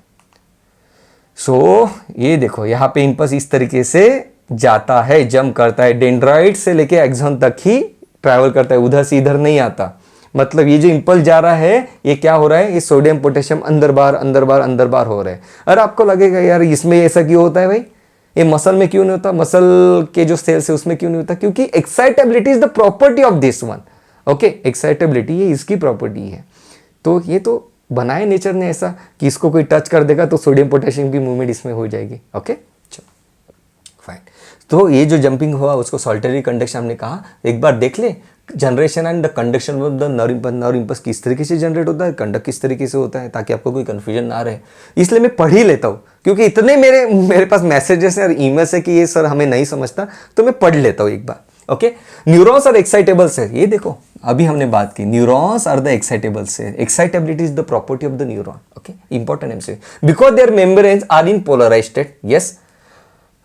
सो ये देखो यहाँ पे इंपल्स इस तरीके से जाता है, जंप करता है, डेंड्राइट से लेके एक्सॉन तक ही ट्रैवल करता है, उधर से इधर नहीं आता। मतलब ये जो इंपल्स जा रहा है, ये क्या हो रहा है, ये सोडियम पोटेशियम अंदर बाहर अंदर बाहर अंदर बाहर हो रहा है। अरे आपको लगेगा यार इसमें ऐसा क्यों होता है भाई, ये मसल में क्यों नहीं होता, मसल के जो सेल्स है उसमें क्यों नहीं होता, क्योंकि excitability is the property of this one. Okay, excitability ये इसकी प्रॉपर्टी है। तो ये तो बनाए नेचर ने ऐसा कि इसको कोई टच कर देगा तो सोडियम पोटेशियम की मूवमेंट इसमें हो जाएगी। Okay, fine. तो ये जो जंपिंग हुआ उसको सॉल्टरी कंडक्शन हमने कहा। एक बार देख ले, generation and the conduction of the nerve impulse किस तरीके से जनरेट होता है, कंडक्ट किस तरीके से होता है, ताकि आपको कोई कंफ्यूजन ना रहे। इसलिए मैं पढ़ ही लेता हूँ, क्योंकि इतने मेरे पास मैसेजेस हैं और ईमेल्स है कि ये सर हमें नहीं समझता, तो मैं पढ़ लेता हूँ एक बार। ओके, न्यूरॉन्स आर एक्साइटेबल्स है। ये देखो अभी हमने बात की, न्यूरॉन्स आर द एक्साइटेबल्स है। Excitability is the property of the neuron. Okay, important MCQ, because there membranes are in polarized state. Yes,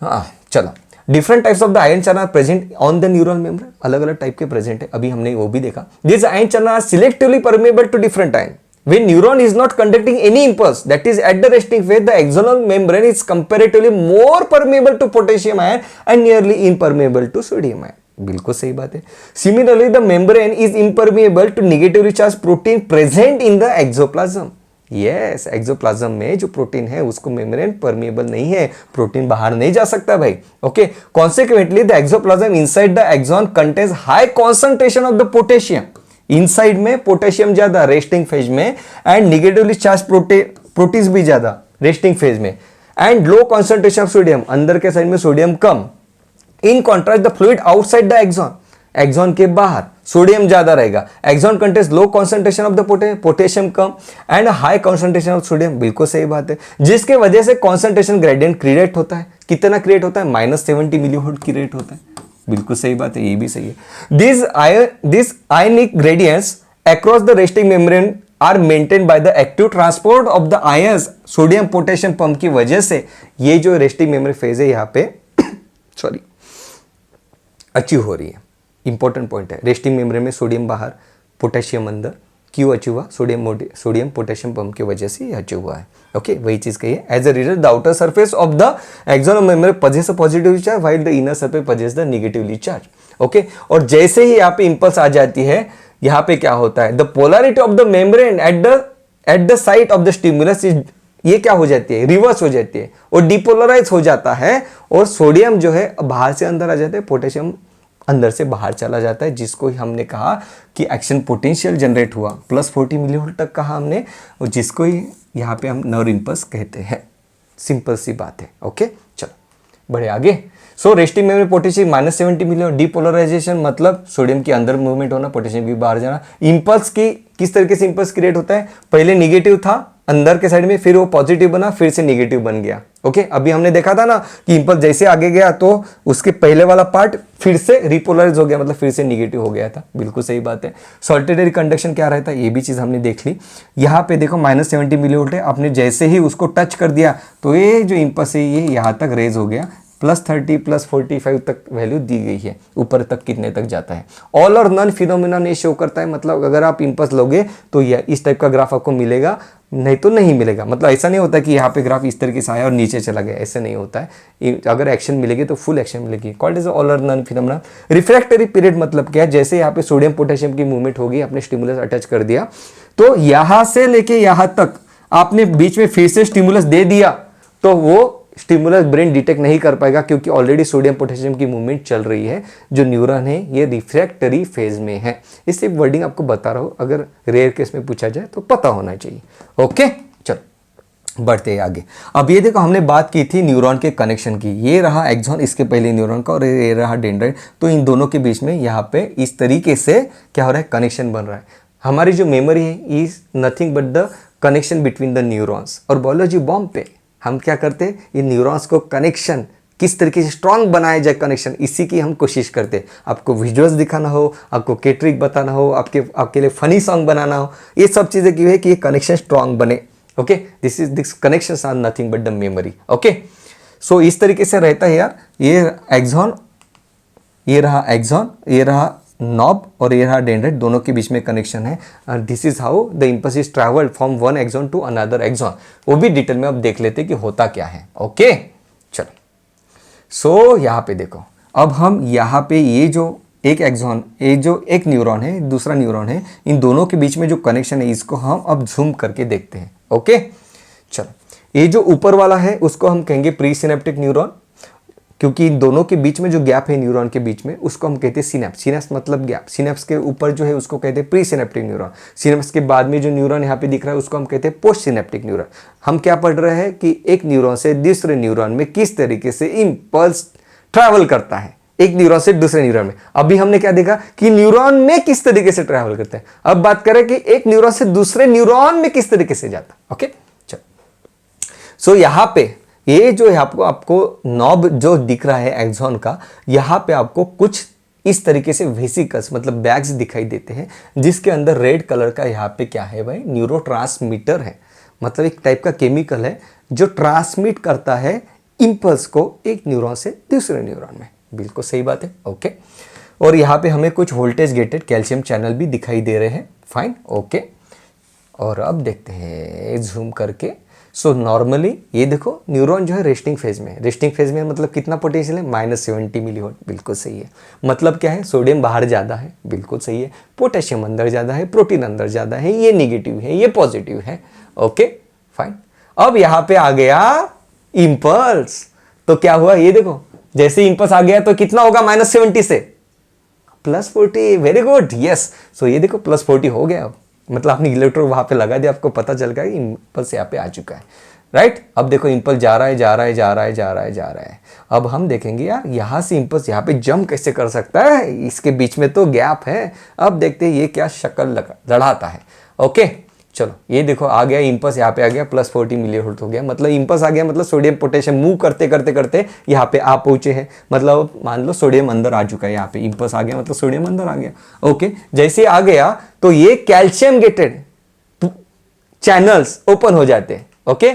हाँ चलो। Different types of the ion channel are present on the neural membrane. अलग अलग type के present है, अभी हमने वो भी देखा। This ion channel are selectively permeable to different ion. When neuron is not conducting any impulse, that is at the resting phase, the axonal membrane is comparatively more permeable to potassium ion and nearly impermeable to sodium ion. बिल्कुल सही बात है। Similarly, the membrane is impermeable to negatively charged protein present in the exoplasm. Yes, axoplasm में जो protein है उसको membrane permeable नहीं है, प्रोटीन बाहर नहीं जा सकता भाई। Okay, consequently the axoplasm inside the axon contains high concentration of the potassium. Inside में पोटेशियम ज्यादा रेस्टिंग फेज में, एंड निगेटिवली चार्ज प्रोटीन्स भी ज्यादा रेस्टिंग फेज में, and low concentration of sodium, अंदर के साइड में सोडियम कम। In contrast the fluid outside the axon, axon के बाहर सोडियम ज्यादा रहेगा। Axon contains low concentration of the potassium कम and high concentration of sodium. बिल्कुल सही बात है, जिसके वजह से कॉन्सेंट्रेशन ग्रेडियंट क्रिएट होता है। कितना क्रिएट होता है, -70 मिलीवोल्ट क्रिएट होता है। बिल्कुल सही बात है, ये भी सही है। This ionic gradients across the resting membrane are maintain by the active transport of the ions sodium potassium pump की वजह से ये जो रेस्टिंग मेम्ब्रेन फेज है यहाँ पे सॉरी अचीव हो रही है। इंपॉर्टेंट पॉइंट है, रेस्टिंग मेम्ब्रेन में सोडियम बाहर, पोटेशियम अंदर, क्यों अचीव हुआ? सोडियम पोटेशियम पंप की वजह से ये अचीव हुआ है। ओके, वही चीज कही है। As a result the outer surface of the axonal membrane possess a positively charge while the inner surface possess the negatively charge. Okay, और जैसे ही यहाँ पे इंपल्स आ जाती है, यहाँ पे क्या होता है? The polarity of the membrane at the site of the stimulus is, ये क्या हो जाती है? रिवर्स हो जाती है और डिपोलराइज हो जाता है, और सोडियम जो है बाहर से अंदर आ जाता है, पोटेशियम अंदर से बाहर चला जाता है, जिसको हमने कहा कि एक्शन पोटेंशियल जनरेट हुआ, +40 मिलीवोल्ट तक कहा हमने, और जिसको ही यहाँ पे हम नर्व इंपल्स कहते हैं। सिंपल सी बात है। ओके, चलो बढ़े आगे। So resting membrane potassium -70 millivolt, depolarisation मतलब सोडियम के अंदर मूवमेंट होना, पोटेशियम की बाहर जाना। इंपल्स की किस तरीके से इंपल्स क्रिएट होता है? पहले निगेटिव था अंदर के साइड में, फिर वो पॉजिटिव बना, फिर से निगेटिव बन गया। ओके, अभी हमने देखा था ना कि इंपल्स जैसे आगे गया तो उसके पहले वाला पार्ट फिर से रिपोलराइज हो गया, मतलब फिर से निगेटिव हो गया था। बिल्कुल सही बात है। सॉल्टेडरी कंडक्शन क्या रहता है, ये भी चीज हमने देख ली। यहाँ पे देखो -70 मिलीवोल्ट है, आपने जैसे ही उसको टच कर दिया तो ये जो इंपल्स है ये यहाँ तक रेज हो गया, +30 +45 तक वैल्यू दी गई है, ऊपर तक कितने तक जाता है। ऑल और नन फिनोमिनन ये शो करता है, मतलब अगर आप इंपल्स लोगे तो यह इस टाइप का ग्राफ आपको मिलेगा, नहीं तो नहीं मिलेगा। मतलब ऐसा नहीं होता कि यहाँ पे ग्राफ इस तरीके से आया और नीचे चला गया, ऐसे नहीं होता है। अगर एक्शन मिलेगी तो फुल एक्शन मिलेगी। कॉल्ड इज ऑल और नन फिनोमिनन। रिफ्रैक्टरी पीरियड मतलब क्या है? जैसे यहाँ पे सोडियम पोटेशियम की मूवमेंट होगी, आपने स्टिमुलस अटैच कर दिया, तो यहाँ से लेके यहाँ तक आपने बीच में फिर से स्टिमुलस दे दिया, तो वो स्टिमुलस ब्रेन डिटेक्ट नहीं कर पाएगा, क्योंकि ऑलरेडी सोडियम पोटेशियम की मूवमेंट चल रही है। जो न्यूरॉन है ये रिफ्रैक्टरी फेज में है। इससे वर्डिंग आपको बता रहा हूं, अगर रेयर केस में पूछा जाए तो पता होना चाहिए। ओके, चलो बढ़ते हैं आगे। अब ये देखो, हमने बात की थी न्यूरॉन के कनेक्शन की। ये रहा एक्सॉन, इसके पहले न्यूरॉन का, और ये रहा डेंड्राइट। तो इन दोनों के बीच में यहाँ पे इस तरीके से क्या हो रहा है? कनेक्शन बन रहा है। हमारी जो मेमोरी है is nothing but the connection between the neurons. और बायोलॉजी बॉम्ब पे हम क्या करते हैं? ये न्यूरॉन्स को कनेक्शन किस तरीके से स्ट्रांग बनाया जाए कनेक्शन, इसी की हम कोशिश करते हैं। आपको विजुअल्स दिखाना हो, आपको केटरिक बताना हो, आपके लिए फनी सॉन्ग बनाना हो, ये सब चीज़ें क्यों है कि ये कनेक्शन स्ट्रांग बने। Okay, this connections are nothing but the memory. Okay, so इस तरीके से रहता है यार। ये एक्सॉन, ये रहा एक्सॉन, ये रहा नॉब, और ये रहा डेंड्राइट, दोनों के बीच में कनेक्शन है। This is how the impulse is travelled from one axon to another axon. वो भी डिटेल में अब देख लेते हैं कि होता क्या है। ओके, चलो। सो यहाँ पे देखो, अब हम यहाँ पे ये जो एक एक्सॉन, ये जो एक न्यूरॉन है, दूसरा न्यूरॉन है, इन दोनों के बीच में जो कनेक्शन है इसको हम अब जूम करके देखते हैं। ओके, चलो। ये जो ऊपर वाला है उसको हम कहेंगे प्री सिनेप्टिक न्यूरॉन, क्योंकि इन दोनों के बीच में जो गैप है न्यूरॉन के बीच में उसको हम कहते हैं सिनेप्स। सिनेप्स मतलब गैप। सिनेप्स के ऊपर जो है उसको कहते हैं प्री सिनेप्टिक न्यूरॉन। सिनेप्स के बाद में जो न्यूरॉन यहाँ पे दिख रहा है उसको हम कहते हैं पोस्ट सिनेप्टिक न्यूरॉन। हम क्या पढ़ रहे हैं कि एक न्यूरॉन से दूसरे न्यूरॉन में किस तरीके से इंपल्स ट्रैवल करता है, एक न्यूरॉन से दूसरे न्यूरॉन में। अभी हमने क्या देखा कि न्यूरॉन में किस तरीके से ट्रैवल करता है। अब बात करें कि एक न्यूरॉन से दूसरे न्यूरॉन में किस तरीके से जाता है। ओके, चलो। सो यहाँ पे ये जो है आपको नॉब जो दिख रहा है एक्सॉन का, यहाँ पे आपको कुछ इस तरीके से वेसिकल्स मतलब बैग्स दिखाई देते हैं, जिसके अंदर रेड कलर का यहाँ पे क्या है भाई? न्यूरोट्रांसमीटर है। मतलब एक टाइप का केमिकल है जो ट्रांसमिट करता है इंपल्स को एक न्यूरॉन से दूसरे न्यूरॉन में। बिल्कुल सही बात है। ओके, और यहाँ पे हमें कुछ वोल्टेज गेटेड कैल्शियम चैनल भी दिखाई दे रहे हैं। Fine, okay. और अब देखते हैं जूम करके। सो नॉर्मली ये देखो न्यूरॉन जो है रेस्टिंग फेज में है। रेस्टिंग फेज में मतलब कितना पोटेंशियल है? -70 मिलीवोल्ट। बिल्कुल सही है। मतलब क्या है? सोडियम बाहर ज़्यादा है। बिल्कुल सही है। पोटेशियम अंदर ज़्यादा है, प्रोटीन अंदर ज़्यादा है, ये निगेटिव है, ये पॉजिटिव है। Okay, fine. अब यहाँ पे आ गया इंपल्स। तो क्या हुआ ये देखो, जैसे इंपल्स आ गया तो कितना होगा? -70 से +40। Very good, yes. सो ये देखो +40 हो गया। अब मतलब आपने इलेक्ट्रोड वहां पे लगा दिया, आपको पता चल गया कि इंपल्स यहाँ पे आ चुका है। राइट, अब देखो इंपल्स जा रहा है, जा रहा है, जा रहा है, जा रहा है, जा रहा है। अब हम देखेंगे यार यहाँ से इंपल्स यहाँ पे जंप कैसे कर सकता है, इसके बीच में तो गैप है। अब देखते हैं ये क्या शक्ल लड़ाता है। ओके, चलो ये देखो आ गया इंपल्स, यहाँ पे आ गया +40 मिलीवोल्ट हो गया। मतलब इंपल्स आ गया, मतलब सोडियम पोटेशियम मूव करते करते करते यहाँ पे आ पहुंचे हैं। मतलब मान लो सोडियम अंदर आ चुका है, यहाँ पे इंपल्स आ गया मतलब सोडियम अंदर आ गया। ओके, जैसे आ गया तो ये कैल्शियम गेटेड चैनल्स ओपन हो जाते हैं। ओके,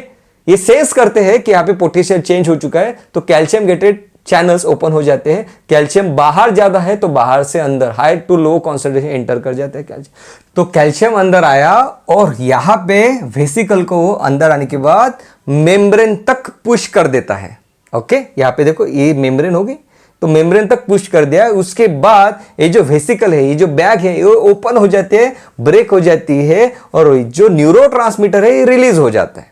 ये सेंस करते हैं कि यहाँ पे पोटेंशियल चेंज हो चुका है, तो कैल्शियम गेटेड चैनल्स ओपन हो जाते हैं। कैल्शियम बाहर ज्यादा है तो बाहर से अंदर high to low concentration enter कर जाता है कैल्शियम। तो कैल्शियम अंदर आया और यहां पे वेसिकल को अंदर आने के बाद मेम्ब्रेन तक पुश कर देता है। ओके, यहां पे देखो ये मेम्ब्रेन होगी तो मेम्ब्रेन तक पुश कर दिया। उसके बाद ये जो वेसिकल है, ये जो बैग है, ये ओपन हो जाते हैं, ब्रेक हो जाती है और जो न्यूरोट्रांसमीटर है ये रिलीज हो जाता है।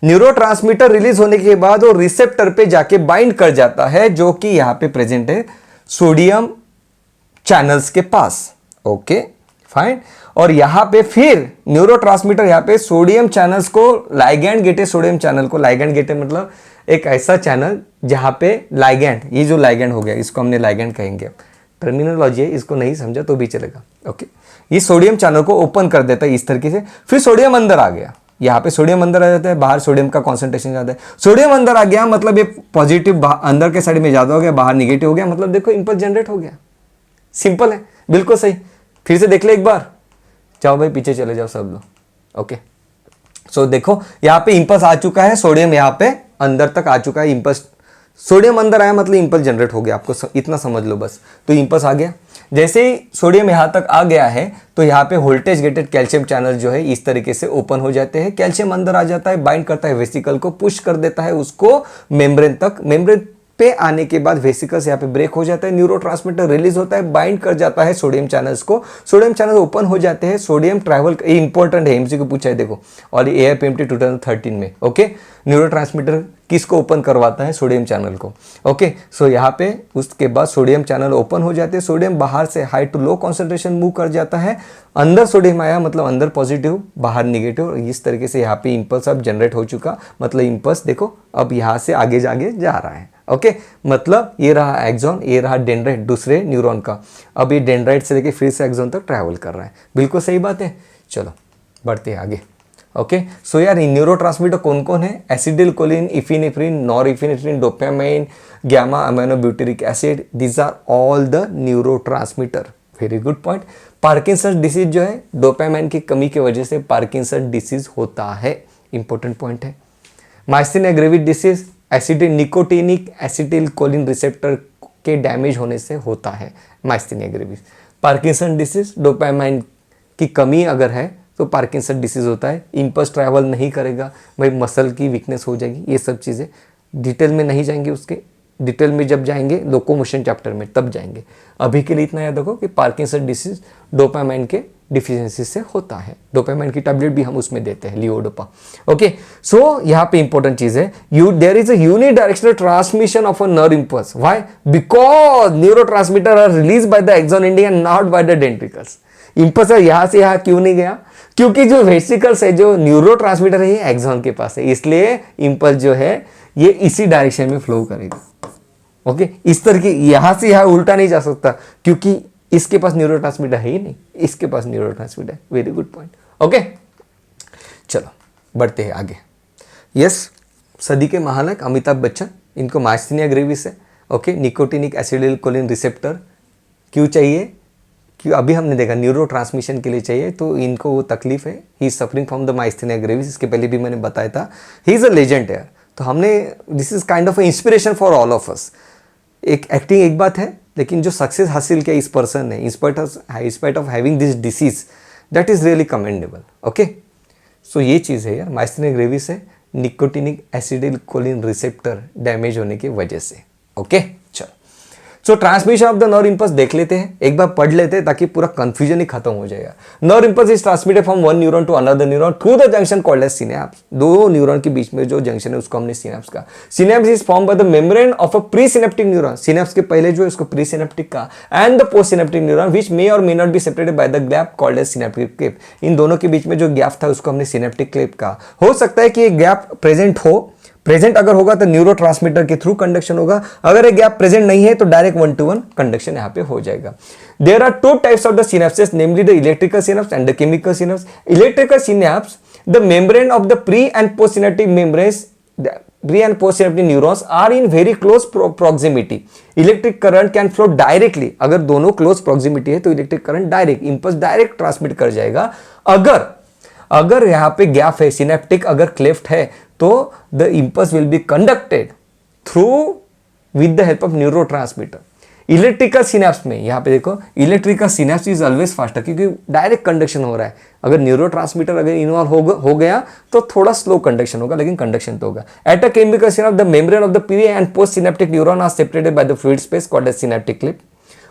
न्यूरोट्रांसमीटर रिलीज होने के बाद वो रिसेप्टर पे जाके बाइंड कर जाता है, जो कि यहां पे प्रेजेंट है सोडियम चैनल्स के पास। Okay fine. और यहां पे फिर न्यूरोट्रांसमीटर यहां पे सोडियम चैनल्स को लाइगैंड गेटेड सोडियम चैनल को, लाइगैंड गेटेड मतलब एक ऐसा चैनल जहां पे लाइगैंड, ये जो लाइगैंड हो गया इसको हमने लाइगैंड कहेंगे। टर्मिनोलॉजी है, इसको नहीं समझा तो भी चलेगा। ओके, ये सोडियम चैनल को ओपन कर देता है इस तरीके से। फिर सोडियम अंदर आ गया, यहाँ पे सोडियम अंदर आ जाता है, बाहर सोडियम का कॉन्सेंट्रेशन ज्यादा है। सोडियम अंदर आ गया मतलब ये पॉजिटिव अंदर के साइड में ज्यादा हो गया, बाहर निगेटिव हो गया, मतलब देखो इंपल्स जनरेट हो गया। सिंपल है, बिल्कुल सही। फिर से देख ले एक बार, जाओ भाई पीछे चले जाओ सब लोग। ओके, सो देखो यहाँ पे इंपल्स आ चुका है, सोडियम यहाँ पे अंदर तक आ चुका है। इंपल्स सोडियम अंदर आया मतलब इंपल्स जनरेट हो गया, आपको इतना समझ लो बस। तो इंपल्स आ गया, जैसे ही सोडियम यहाँ तक आ गया है तो यहाँ पे वोल्टेज गेटेड कैल्शियम चैनल जो है इस तरीके से ओपन हो जाते हैं। कैल्शियम अंदर आ जाता है, बाइंड करता है वेसिकल को, पुश कर देता है उसको मेम्ब्रेन तक। मेम्ब्रेन पे आने के बाद वेसिकल्स यहाँ पे ब्रेक हो जाता है, न्यूरोट्रांसमीटर रिलीज होता है, बाइंड कर जाता है सोडियम चैनल्स को। सोडियम चैनल ओपन हो जाते हैं, सोडियम ट्रैवल, ये इंपॉर्टेंट है, एमसीक्यू पूछा है देखो, और एआईपीएमटी 2013 में। ओके, न्यूरोट्रांसमीटर किसको ओपन करवाता है? सोडियम चैनल को। ओके, सो यहाँ पे उसके बाद सोडियम चैनल ओपन हो जाते हैं, सोडियम बाहर से high to low concentration move कर जाता है। अंदर सोडियम आया मतलब अंदर पॉजिटिव, बाहर निगेटिव। इस तरीके से यहाँ पे इंपल्स अब जनरेट हो चुका, मतलब इंपल्स देखो अब यहाँ से आगे जागे जा रहा है। ओके, मतलब ये रहा एक्सॉन, ये रहा डेंड्राइट दूसरे न्यूरॉन का। अब ये डेंड्राइट से लेके फिर से एक्सॉन तक ट्रैवल कर रहा है। बिल्कुल सही बात है। चलो बढ़ते हैं आगे। ओके, सो यार न्यूरोट्रांसमीटर कौन कौन है? Acetyl choline, epinephrine, norepinephrine, dopamine, gamma amino butyric acid, these are all the neurotransmitter. Very good point. Parkinson disease जो है डोपामाइन की कमी की वजह से पार्किंसन डिसीज होता है, इंपॉर्टेंट पॉइंट है। Myasthenia gravis disease acetyl nicotinic acetyl choline receptor के डैमेज होने से होता है myasthenia gravis. Parkinson disease dopamine की कमी अगर है तो पार्किंसन डिसीज होता है। इंपल्स ट्रैवल नहीं करेगा भाई, मसल की वीकनेस हो जाएगी, ये सब चीज़ें डिटेल में नहीं जाएंगे, उसके डिटेल में जब जाएंगे लोकोमोशन चैप्टर में तब जाएंगे। अभी के लिए इतना याद रखो कि पार्किंसन डिसीज डोपामाइन के डिफिशियंसी से होता है। डोपामाइन की टैबलेट भी हम उसमें देते हैं, लियोडोपा। ओके, सो यहाँ पे इंपॉर्टेंट चीज है, there is a unidirectional transmission of a nerve impulse. Why? Because neurotransmitter are release by the axon ending and not by the dendricles. Impulse यहाँ से यहाँ क्यों नहीं गया? क्योंकि जो वेसिकल्स है, जो न्यूरोट्रांसमीटर है, ये एक्सॉन के पास है, इसलिए इंपल्स जो है ये इसी डायरेक्शन में फ्लो करेगा। ओके, इस तरह की यहां से यहां उल्टा नहीं जा सकता, क्योंकि इसके पास न्यूरोट्रांसमीटर है ही नहीं, इसके पास न्यूरोट्रांसमीटर है। Very good point. ओके, चलो बढ़ते हैं आगे। यस, सदी के महानायक अमिताभ बच्चन, इनको माइस्थेनिया ग्रेविस है। Okay, nicotinic acetyl choline receptor क्यों चाहिए? क्यों? अभी हमने देखा न्यूरो ट्रांसमिशन के लिए चाहिए, तो इनको वो तकलीफ है। He is suffering from the myasthenia gravis, इसके पहले भी मैंने बताया था। ही इज अ लेजेंड यार, तो हमने this is kind of inspiration for all of us. एक एक्टिंग एक बात है, लेकिन जो सक्सेस हासिल किया इस पर्सन ने, inspite of having this disease, that is really commendable. Okay, so ये चीज़ है यार, माइस्थेनिया ग्रेविस है nicotinic acetyl choline receptor damage होने की वजह से। ओके, चलो, so transmission of the nerve impulse देख लेते हैं, एक बार पढ़ लेते हैं ताकि पूरा कंफ्यूजन ही खत्म हो जाएगा। Nerve impulse is transmitted from one neuron to another neuron through the junction called as synapse. दो न्यूरॉन के बीच में जो जंक्शन है उसको हमने सिनेप्स का। Synapse is form by the membrane of a pre synaptic neuron. Synapse के पहले जो है उसको प्री सिनेप्टिक का, and the post synaptic neuron which may और may not be separated by the gap called as synaptic cleft. इन दोनों के बीच में जो गैप था उसको हमने सिनेप्टिक क्लेप का। हो सकता है कि ये गैप प्रेजेंट हो, प्रेजेंट अगर होगा तो न्यूरोट्रांसमीटर के थ्रू कंडक्शन होगा, अगर ये गैप प्रेजेंट नहीं है तो डायरेक्ट 1-to-1 कंडक्शन यहां पे हो जाएगा। There are two types of the synapses, namely the electrical synapse and the chemical synapse. Electrical synapse, the membrane of the pre and post synaptic membranes, pre and post synaptic neurons are in very close proximity. Electric current can flow directly. अगर दोनों close proximity है तो electric current direct impulse direct transmit कर जाएगा। अगर यहाँ पे gap है, सिनेप्टिक अगर क्लेफ्ट है, तो the impulse will be conducted through with the help of neurotransmitter. Electrical synapse में यहाँ पे देखो, electrical synapse is always faster, क्योंकि डायरेक्ट कंडक्शन हो रहा है। अगर न्यूरोट्रांसमीटर अगर इन्वॉल्व हो गया तो थोड़ा स्लो कंडक्शन होगा, लेकिन कंडक्शन तो होगा। At a chemical synapse the membrane of the pre and post synaptic neuron are separated by the fluid space called as synaptic cleft.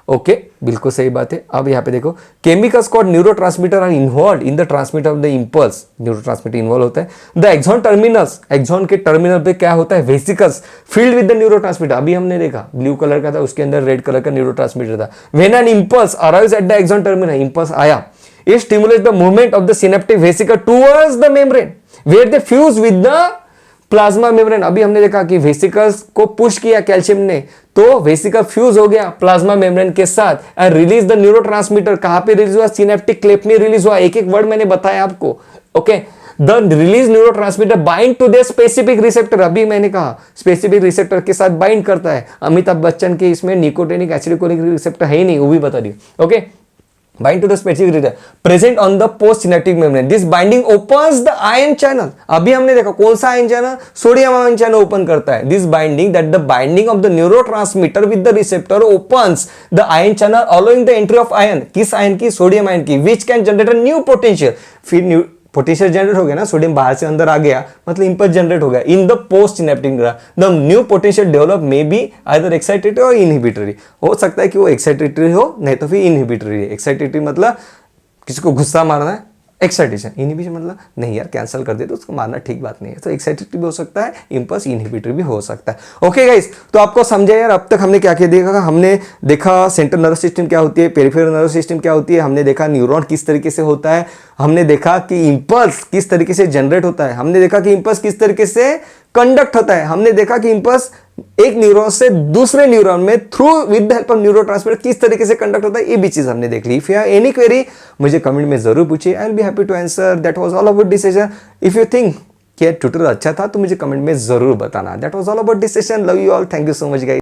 Okay, बिल्कुल सही बात है। अब यहाँ पे देखो, chemicals called neurotransmitter are involve in the transmitter of the impulse. Neurotransmitter involve होता है। द एक्सॉन टर्मिनल्स, एक्सॉन के टर्मिनल पे क्या होता है, vesicles filled with the neurotransmitter. अभी हमने देखा ब्लू कलर का था, उसके अंदर रेड कलर का न्यूरोट्रांसमीटर था। When an impulse arrives at the axon terminal, impulse आया, it stimulates the movement of the synaptic vesicle towards the membrane where they fuse with the plasma membrane. अभी हमने देखा कि वेसिकल्स को push किया calcium ने, तो वेसिकल फ्यूज हो गया प्लाज्मा मेम्ब्रेन के साथ एंड रिलीज द न्यूरोट्रांसमीटर। कहां पे रिलीज हुआ, सिनेप्टिक क्लेप में रिलीज हुआ। एक एक वर्ड मैंने बताया आपको। Okay, the release neurotransmitter bind to the specific receptor. अभी मैंने कहा स्पेसिफिक रिसेप्टर के साथ बाइंड करता है। अमिताभ बच्चन के इसमें निकोटिनिक एसिडिकोलिक रिसेप्टर है ही नहीं, वो भी बता दिया। Okay, bind to the specific receptor present on the postsynaptic membrane. This binding opens the ion channel. अभी हमने देखा कौन सा ion channel, sodium ion channel open करता है। This binding, that the binding of the neurotransmitter with the receptor opens the ion channel allowing the entry of ion. किस ion की, sodium ion की, which can generate a new potential. फिर potential generate हो गया ना, sodium बाहर से अंदर आ गया, मतलब इंपल्स जनरेट हो गया in the post synaptic neuron. The new potential develop may be either excitatory और इनहिबिटरी। हो सकता है कि वो एक्साइटेटरी हो, नहीं तो फिर इनहिबिटरी है। एक्साइटेटरी मतलब किसी को गुस्सा मारना है, एक्साइटेशन। इनहिबिशन मतलब नहीं यार कैंसिल कर दे तो उसको मारना ठीक बात नहीं है। तो एक्साइटेटरी भी हो सकता है, इंपल्स इनहिबिटरी भी हो सकता है। ओके गाइस, तो आपको समझा यार, अब तक हमने क्या क्या देखा। हमने देखा सेंट्रल नर्वस सिस्टम क्या होती है, पेरिफेरल नर्वस सिस्टम क्या होती है, हमने देखा न्यूरॉन किस तरीके से होता है, हमने देखा कि इंपल्स किस तरीके से जनरेट होता है, हमने देखा कि इंपल्स किस तरीके से कंडक्ट होता है, हमने देखा कि इंपल्स एक न्यूरॉन से दूसरे न्यूरॉन में through with the help of neurotransmitter किस तरीके से कंडक्ट होता है। ये भी चीज हमने देख ली। If you have any query मुझे कमेंट में जरूर पूछिए, I will be happy to answer. That was all about this session. If you think कि ट्यूटोरियल अच्छा था तो मुझे कमेंट में जरूर बताना। That was all about this session. Love you all, thank you so much guys.